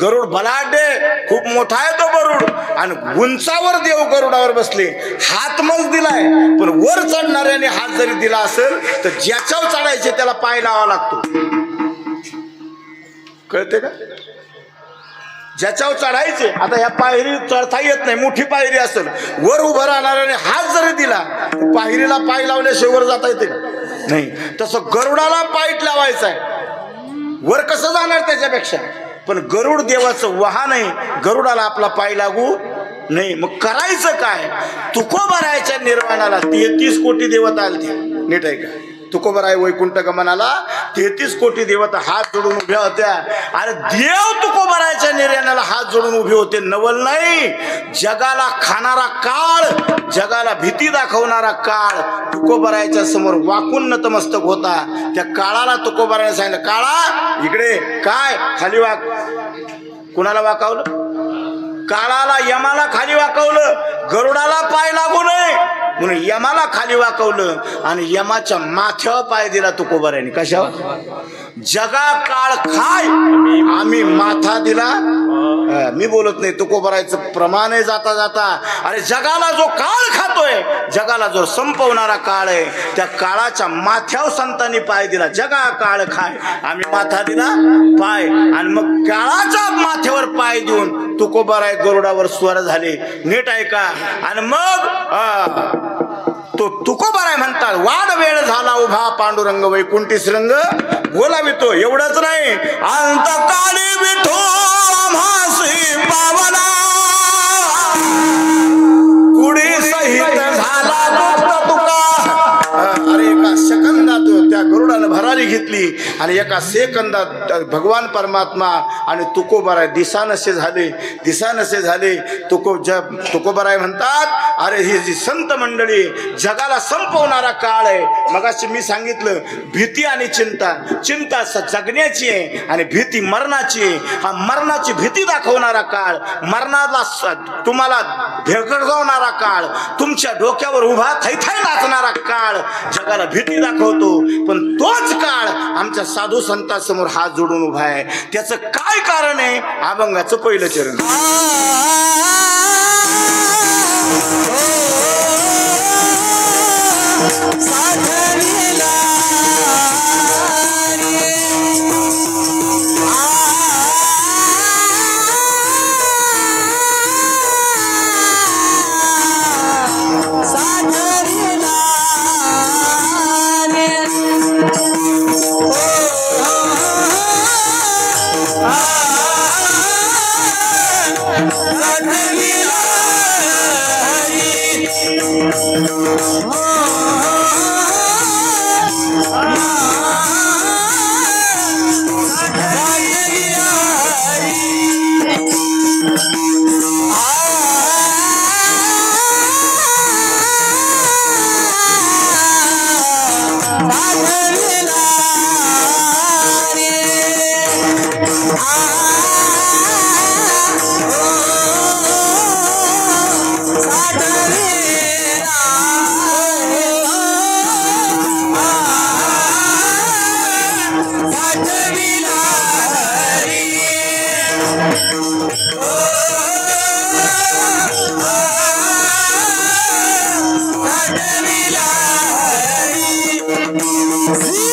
गरुड भलाडे खूप मोठा आहे तो गरुड. आणि उंचावर देव गरुडावर बसले. हात मग दिलाय, पण वर चढणाऱ्याने हात जरी दिला असेल तर ज्याच्यावर चढायचे त्याला पाय लावा लागतो. कळते का? ज्याच्यावर चढायचे. आता ह्या पायरी चढता येत नाही, मोठी पायरी असेल, वर उभं राहणाऱ्याने हात जरी दिला पायरीला पाय लावल्याशिवाय वर जाता येते नाही. तसं गरुडाला पाय लावायचा आहे. वर कसं जाणार त्याच्यापेक्षा? पण गरुड देवाचं वाहन आहे. गरुडाला आपला पाय लागू नाही. मग करायचं काय? तुकोबरायच्या निर्वाणाला 33 कोटी देवता आलती. नीट आहे का? तुकोबराय वैकुंठ गमनाला 33 कोटी देवता हात जोडून उभ्या होत्या. अरे देव तुकोबरायच्या निर्याणाला हात जोडून उभे होते. नवल नाही, जगाला खाणारा काळ, जगाला भीती दाखवणारा काळ तुकोबरायच्या समोर वाकून नतमस्तक होता. त्या काळाला तुकोबरायने सांगितलं, काळा इकडे. काय? खाली वाक. कुणाला वाकावलं? काळाला, यमाला खाली वाकवलं. गरुडाला पाय लागू नये म्हणून यमाला खाली वाकवलं आणि यमाच्या माथ्यावर पाय दिला तुकोबरायने. कशावर? जगा काळ खाय आम्ही माथा दिला. मी बोलत नाही, तुकोबरायचं प्रमाण आहे जाता जाता. अरे जगाला जो काळ खातोय, जगाला जो संपवणारा काळ आहे, त्या काळाच्या माथ्यावर संतांनी पाय दिला. जगा काळ खाय आम्ही माथा दिला पाय. आणि मग काळाच्या माथ्यावर पाय देऊन तुकोबराय गरुडावर स्वर झाले. नीट ऐका. आणि मग तो तुकोबराय म्हणतात, वाढ वेळ झाला उभा पांडुरंग वैकुंठी श्रीरंग बोलावितो. एवढंच नाही, अंत काळी विठो आम्हासी पावला कुडी सहित झाला गुप्त तुका. अरे एका सेकंदात त्या गरुडानं भरारी घेतली आणि एका सेकंदात भगवान परमात्मा आणि तुकोबराय दिसानसे झाले. दिसानसे झाले. तुकोबराय म्हणतात, अरे ही जी संत मंडळी, जगाला संपवणारा काळ आहे. मगाशी मी सांगितलं, भीती आणि चिंता. चिंता जगण्याची आहे आणि भीती मरणाची आहे. हा मरणाची भीती दाखवणारा काळ, मरणाला तुम्हाला भेगडवणारा काळ, तुमच्या डोक्यावर उभा थैथै नाचणारा काळ जगाला भीती दाखवतो. पण तोच काळ आमच्या साधू संतांसमोर हात जोडून उभा आहे. त्याचं काय कारण आहे? अभंगाचं पहिलं चरण. See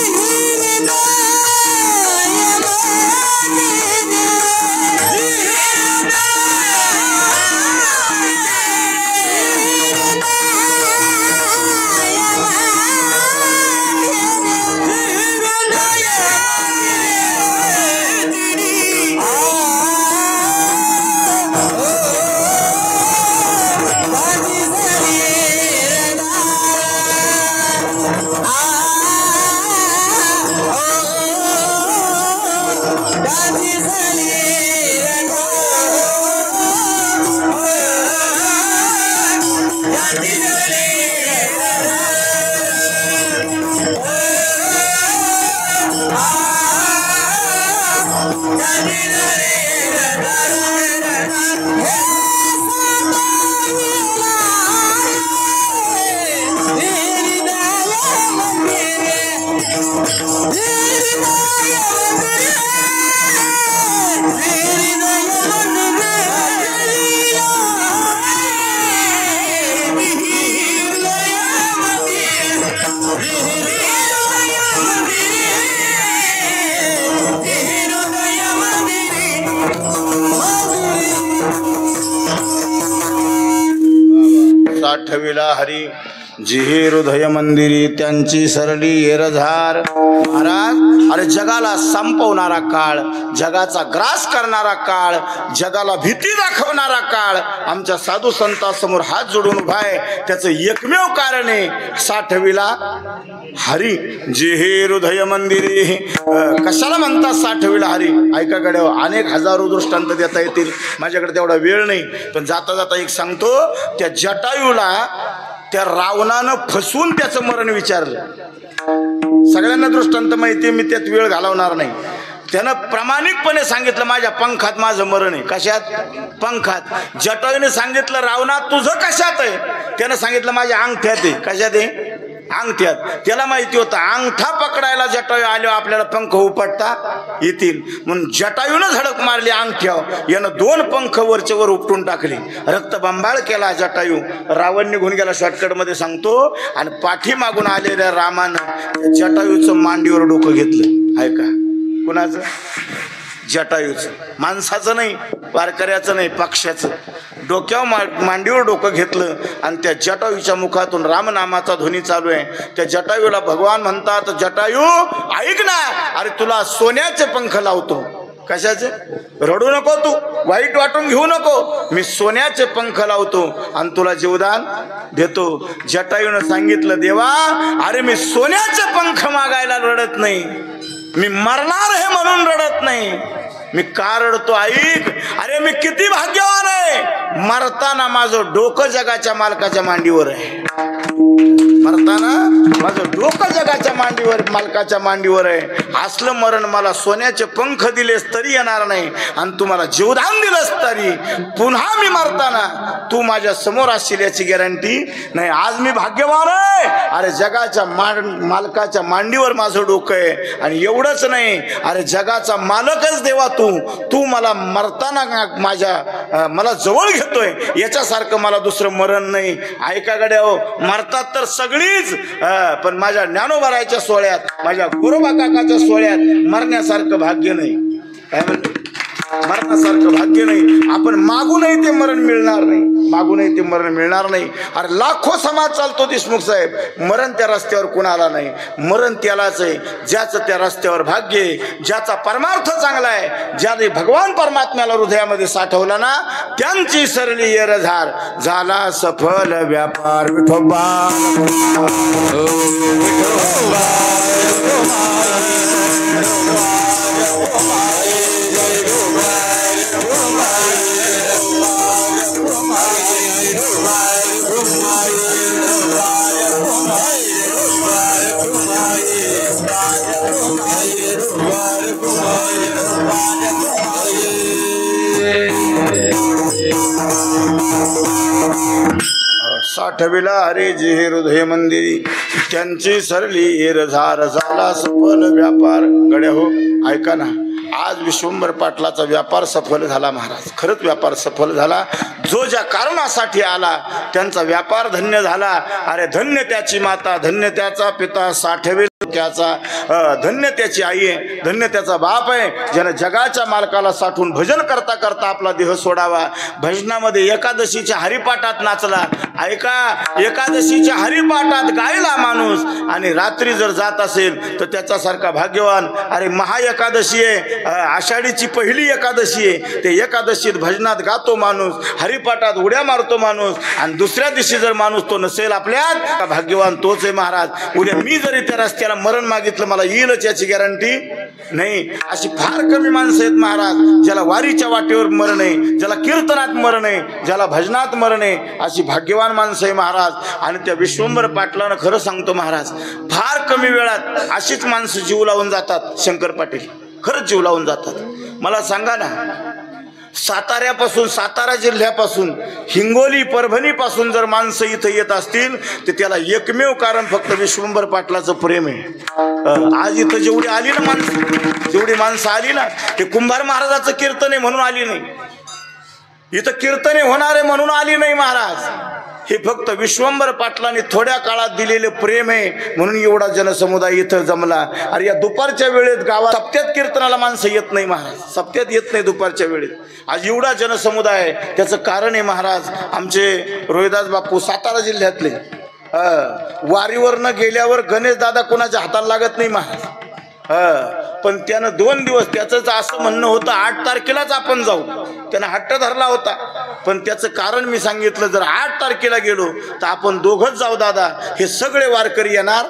हरी जिहे हृदय मंदिरी त्यांची सरली येरझार. महाराज अरे जगाला संपवणारा काळ, जगाचा ग्रास करणारा काळ, जगाला भीती दाखवणारा काळ आमच्या साधू संतांसमोर हात जोडून उभा आहे. त्याचं एकमेव कारण आहे साठविला हरी जिहे हृदय मंदिरी. कशाला म्हणतात साठविला हरी? ऐका कडे अनेक हजारो दृष्टांत देता येतील, माझ्याकडे तेवढा वेळ नाही. पण जाता जाता एक सांगतो. त्या जटायूला त्या रावणानं फसवून त्याचं मरण विचारलं. सगळ्यांना दृष्टांत माहिती, मी त्यात वेळ घालवणार नाही. त्यानं प्रामाणिकपणे सांगितलं माझ्या पंखात माझं मरण आहे. कशात? पंखात. जटायूने सांगितलं रावणा तुझं कशात आहे? त्यानं सांगितलं माझ्या अंगठ्यात आहे. कशात आहे? अंगठ्यात. त्याला माहिती होतं अंगठा पकडायला जटायू आल्यावर आपल्याला पंख उपटता येतील, म्हणून जटायूनं झडक मारली अंगठ्यावर. यानं 2 पंख वरचे वर उपटून टाकले. रक्तबंबाळ केला जटायू. रावण निघून गेला शॉर्टकट मध्ये सांगतो. आणि पाठीमागून आलेल्या रामानं जटायूचं मांडीवर डोकं घेतलं. ऐका कुणाचं? जटायूचं. माणसाचं नाही, वारकऱ्याचं नाही, पक्षाचं. डोक्यावर मांडीवर डोकं घेतलं आणि त्या जटायूच्या मुखातून रामनामाचा ध्वनी चालू आहे. त्या जटायूला भगवान म्हणतात जटायू ऐक ना, अरे तुला सोन्याचे पंख लावतो. कशाचे? रडू नको, तू वाईट वाटून घेऊ नको, मी सोन्याचे पंख लावतो आणि तुला जीवदान देतो. जटायूनं सांगितलं देवा अरे मी सोन्याचे पंख मागायला रडत नाही, मी मरणार आहे म्हणून रडत नाही. मी का रडतो ऐक. अरे मी किती भाग्यवान आहे, मरताना माझं डोकं जगाच्या मालकाच्या मांडीवर आहे. मरताना माझं डोकं जगाच्या मांडीवर, मालकाच्या मांडीवर आहे. असलं मरण मला सोन्याचे पंख दिलेस तरी येणार नाही आणि तू मला जीवदान दिलंस तरी पुन्हा मी मरताना तू माझ्या समोर असशील याची गॅरंटी नाही. आज मी भाग्यवान आहे. अरे जगाच्या मालकाच्या मांडीवर माझं डोकं आहे. आणि एवढंच नाही, अरे जगाचा मालकच देवा तू मला मरताना मला जवळ घेतोय, याच्यासारखं मला दुसरं मरण नाही. ऐका गड्या हो, मरतात तर सगळीच, पण माझ्या ज्ञानोबारायच्या सोहळ्यात, माझ्या गुरुबा काकाच्या सोहळ्यात मरण्यासारखं भाग्य नाही. काय म्हणतो? मरणासारखं भाग्य नाही. आपण मागूनही ते मरण मिळणार नाही, मागूनही ते मरण मिळणार नाही. अरे लाखो समाज चालतो देशमुख साहेब, मरण त्या रस्त्यावर कुणाला नाही. मरण त्यालाच आहे ज्याचं त्या रस्त्यावर भाग्य आहे, ज्याचा परमार्थ चांगला आहे, ज्याने भगवान परमात्म्याला हृदयामध्ये साठवला ना, त्यांची सरली येरझार झाला सफल व्यापार. विठोबा साठविला हरी जिहे हृदय मंदिरी त्यांची सरली येरझार झाला सफल व्यापार. गड्या हो ऐका ना, आज विश्वंभर पाटलाचा व्यापार सफल झाला महाराज. खरंच व्यापार सफल झाला. जो ज्या कारणासाठी आला त्यांचा व्यापार धन्य झाला. अरे धन्य त्याची माता, धन्य त्याचा पिता, साठविला त्याचा, धन्य त्याची आई आहे, धन्य त्याचा बाप आहे, ज्यानं जगाच्या मालकाला साठून भजन करता करता आपला देह सोडावा. भजनामध्ये एकादशीच्या हरिपाठात नाचला. ऐका, एकादशीच्या हरिपाठात गायला माणूस आणि रात्री जर जात असेल तर त्याच्यासारखा भाग्यवान. अरे महा एकादशी आहे, आषाढीची पहिली एकादशी आहे, ते एकादशीत भजनात गातो माणूस, हरिपाठात उड्या मारतो माणूस, आणि दुसऱ्या दिवशी जर माणूस तो नसेल आपल्यात, भाग्यवान तोच आहे महाराज. उद्या मी जरी त्या रस्त्याला मरण मागितलं मला येईलच याची गॅरंटी नाही. अशी फार कमी माणसं आहेत महाराज, ज्याला वारीच्या वाटेवर मरण आहे, ज्याला कीर्तनात मरण आहे, ज्याला भजनात मरण आहे, अशी भाग्यवान माणसं आहे महाराज. आणि त्या विश्वंभर पाटलानं खरं सांगतो महाराज, फार कमी वेळात अशीच माणसं जीव लावून जातात. शंकर पाटील खरंच जीव लावून जातात. मला सांगा ना, साताऱ्यापासून, सातारा जिल्ह्यापासून, हिंगोली परभणी पासून जर माणसं इथं येत असतील तर त्याला एकमेव कारण फक्त विश्वंभर पाटलाचं प्रेम आहे. आज इथं जेवढी आली ना माणसं, जेवढी माणसं आली ना, ते कुंभार महाराजाचं कीर्तन आहे म्हणून आली नाही, इथं कीर्तने होणार आहे म्हणून आली नाही महाराज. हे फक्त विश्वंभर पाटलांनी थोड्या काळात दिलेले प्रेम आहे म्हणून एवढा जनसमुदाय इथं जमला. अरे या दुपारच्या वेळेत गावात सप्त्यात कीर्तनाला माणसं येत नाही महाराज, सप्त्यात येत नाही दुपारच्या वेळेत. आज एवढा जनसमुदाय आहे, त्याचं कारण आहे महाराज आमचे रोहिदास बापू सातारा जिल्ह्यातले. वारीवरनं गेल्यावर गणेश दादा कोणाच्या हाताला लागत नाही महाराज. पण त्यानं 2 दिवस त्याचं असं म्हणणं होतं 8 तारखेलाच आपण जाऊ, त्यानं हट्ट धरला होता. पण त्याचं कारण मी सांगितलं, जर 8 तारखेला गेलो तर आपण दोघंच जाऊ दादा, हे सगळे वारकरी येणार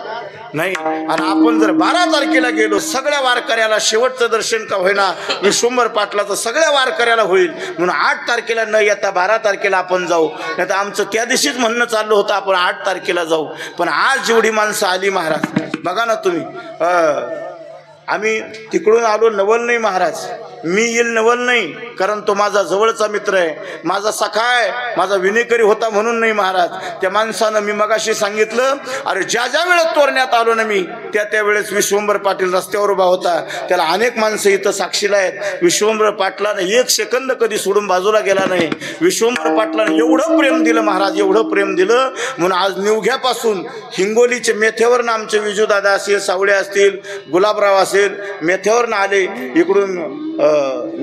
नाही. आणि आपण जर 12 तारखेला गेलो सगळ्या वारकऱ्याला शेवटचं दर्शन का होईना विश्वंभर पाटलाचं सगळ्या वारकऱ्याला होईल, म्हणून 8 तारखेला न येता 12 तारखेला आपण जाऊ. नाही तर आमचं त्या दिवशीच म्हणणं चाललं होतं आपण 8 तारखेला जाऊ. पण आज जेवढी माणसं आली महाराज बघा ना तुम्ही. आम्ही तिकडून आलो नवल नाही महाराज, मी येईल नवल नाही, कारण तो माझा जवळचा मित्र आहे, माझा सखा आहे, माझा विनेकरी होता म्हणून नाही महाराज. त्या माणसानं मी मगाशी सांगितलं, अरे ज्या ज्या वेळेस तोरण्यात आलो ना मी त्या वेळेस विश्वंभर पाटील रस्त्यावर उभा होता. त्याला अनेक माणसं इथं साक्षीला आहेत. विश्वंभर पाटलानं 1 सेकंद कधी सोडून बाजूला गेला नाही. विश्वंभर पाटलानं एवढं प्रेम दिलं महाराज, एवढं प्रेम दिलं म्हणून आज निवघ्यापासून हिंगोलीचे मेथ्यावरनं आमचे विजूदादा असतील, सावळे असतील, गुलाबराव असेल, मेथ्यावरनं आले. इकडून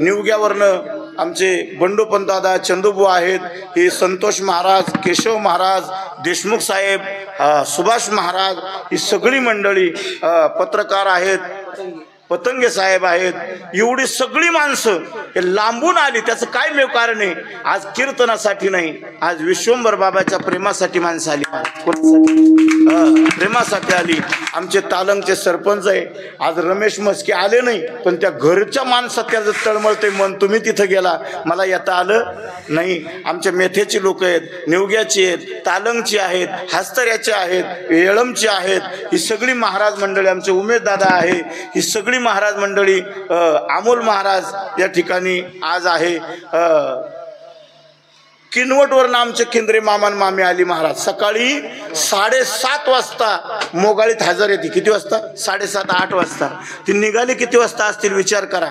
निवग्यावरनं आमचे बंडूपंत दादा, चंदूबू आहेत, हे संतोष महाराज, केशव महाराज, देशमुख साहेब, सुभाष महाराज, ही सगळी मंडळी, पत्रकार आहेत, पतंगे साहेब आहेत, एवढी सगळी माणसं हे लांबून आली. त्याचं काय मेव कारण आहे? आज कीर्तनासाठी नाही, आज विश्वंभर बाबाच्या प्रेमासाठी माणसं आली. कोणासाठी? प्रेमासाठी आली. आमचे तालंगचे सरपंच आहे, आज रमेश मस्के आले नाही, पण त्या घरच्या माणसात त्याचं तळमळते मन. तुम्ही तिथं गेला, मला येता आलं नाही. आमच्या मेथेची लोक आहेत, निवग्याची आहेत, तालंगची आहेत, हस्तऱ्याचे आहेत, येळमची आहेत, ही सगळी महाराज मंडळी, आमचे उमेश दादा आहे, ही सगळी महाराज मंडळी. अमोल महाराज या ठिकाणी आज आहे. किनवटवरनं आमचे केंद्रे मामान मामी आली महाराज. सकाळी 7:30 वाजता मोगाळीत हजर येते. किती वाजता? 7:30-8 वाजता. ती निघाली किती वाजता असतील विचार करा.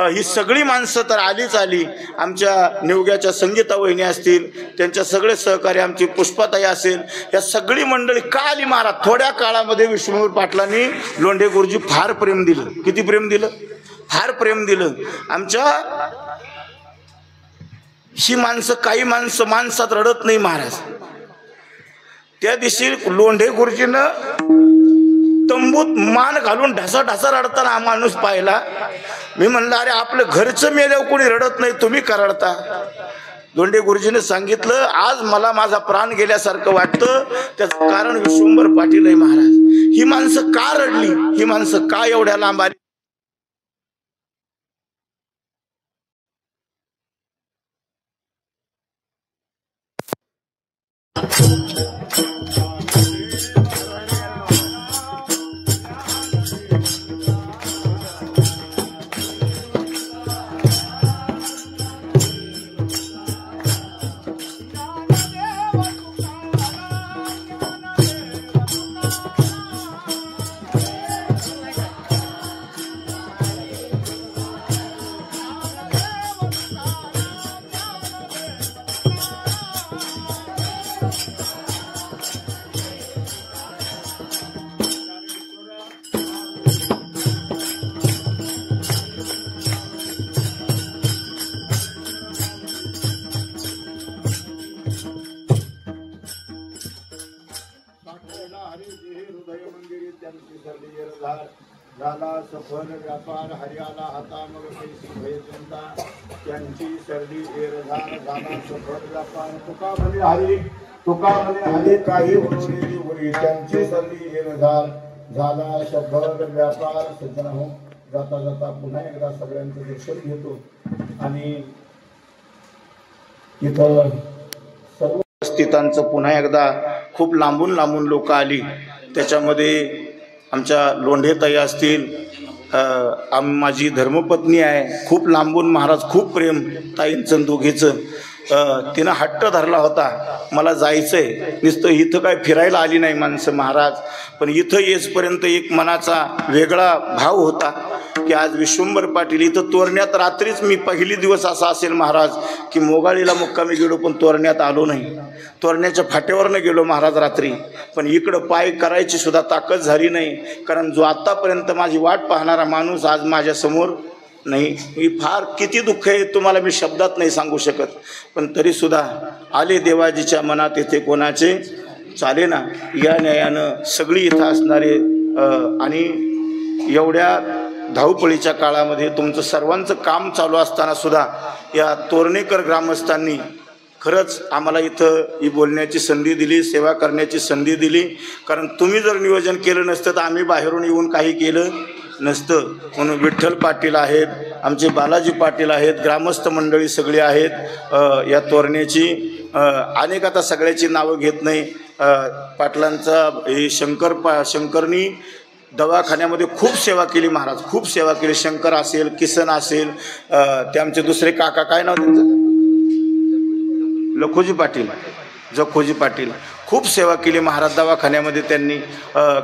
ही सगळी माणसं तर आलीच आली. आमच्या निवग्याच्या संगीता वहिनी असतील, त्यांच्या सगळे सहकारी, आमची पुष्पाताई असेल, या सगळी मंडळी का आली महाराज? थोड्या काळामध्ये विश्वंभर पाटलांनी लोंढे गुरुजी फार प्रेम दिलं. किती प्रेम दिलं? फार प्रेम दिलं. आमच्या ही माणसं, काही माणसं माणसात रडत नाही महाराज. त्या दिवशी लोंढे गुरुजीनं तंबूत मान घालून ढासा ढासा रडताना हा माणूस पाहिला. मी म्हणलं, अरे आपलं घरचं मेल्यावर कोणी रडत नाही, तुम्ही का रडता? लोंढे गुरुजीने सांगितलं, आज मला माझा प्राण गेल्यासारखं वाटतं, त्याचं कारण विश्वंभर पाटील आहे महाराज. ही माणसं का रडली? ही माणसं का एवढ्या लांब आली? झाला सफल व्यापार हरियाला हाता मग भय जनता त्यांची सर्दी एरधार. झाला सफल व्यापार तुका म्हणे हरी, तुका म्हणे हरी काही उरलेली उरी, त्यांची सर्दी एरधार. झाला सफल व्यापार. सज्जन हो, जाता जाता पुन्हा एकदा सगळ्यांचं दर्शन घेतो. आणि इथं सर्व उपस्थितांचं पुन्हा एकदा खूप लांबून लांबून लोक आली. त्याच्यामध्ये आमच्या लोंढेताई असतील, माझी धर्मपत्नी आहे, खूप लांबून महाराज खूप प्रेम ताईंचं दोघीचं. तिनं हट्ट धरला होता, मला जायचं आहे. नुसतं इथं काय फिरायला आली नाही माणसं महाराज, पण इथं येईपर्यंत एक मनाचा वेगळा भाव होता. की आज विश्वंभर पाटील इथं तोरण्यात रात्रीच मी पहिली दिवस असा असेल महाराज की मोगाळीला मुक्कामी गेलो पण तोरण्यात आलो नाही, तोरण्याच्या फाट्यावरनं गेलो महाराज रात्री, पण इकडं पाय करायची सुद्धा ताकद झाली नाही, कारण जो आत्तापर्यंत माझी वाट पाहणारा माणूस आज माझ्यासमोर नाही. मी फार किती दुःख आहे तुम्हाला मी शब्दात नाही सांगू शकत, पण तरीसुद्धा आले देवाजीच्या मनात येथे कोणाचे चाले ना. या न्यायानं सगळी इथं असणारे आणि एवढ्या धावपळीच्या काळामध्ये तुमचं सर्वांचं काम चालू असताना सुद्धा या तोरणेकर ग्रामस्थांनी खरंच आम्हाला इथं ही बोलण्याची संधी दिली, सेवा करण्याची संधी दिली, कारण तुम्ही जर नियोजन केलं नसतं तर आम्ही बाहेरून येऊन काही केलं नसतं. म्हणून विठ्ठल पाटील आहेत, आमचे बालाजी पाटील आहेत, ग्रामस्थ मंडळी सगळी आहेत या तोरण्याची. अनेक आता सगळ्याची नावं घेत नाही. पाटलांचा हे शंकरनी दवाखान्यामध्ये खूप सेवा केली महाराज, खूप सेवा केली. शंकर असेल, किसन असेल, ते आमचे दुसरे काका काय नाव त्यांचं, लखोजी पाटील, जखोजी पाटील, खूप सेवा केली महाराज दवाखान्यामध्ये त्यांनी.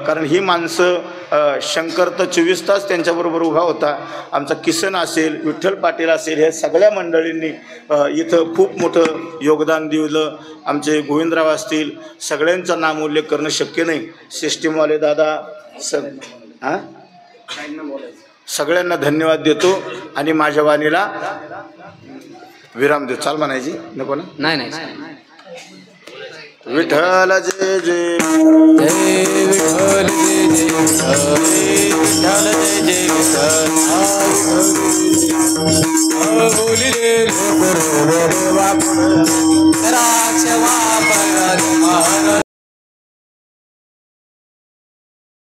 कारण ही माणसं शंकर तर 24 तास त्यांच्याबरोबर उभा होता. आमचा किसन असेल, विठ्ठल पाटील असेल, हे सगळ्या मंडळींनी इथं खूप मोठं योगदान दिलं. आमचे गोविंदराव असतील, सगळ्यांचा नाम उल्लेख करणं शक्य नाही. सिस्टीमवाले दादा सगळ्यांना धन्यवाद देतो आणि माझ्या वाणीला विराम देतो. चाल म्हणायची नको ना? नाही. विठ्ठल जय जय विठ्ठल, जय जय विठ्ठल.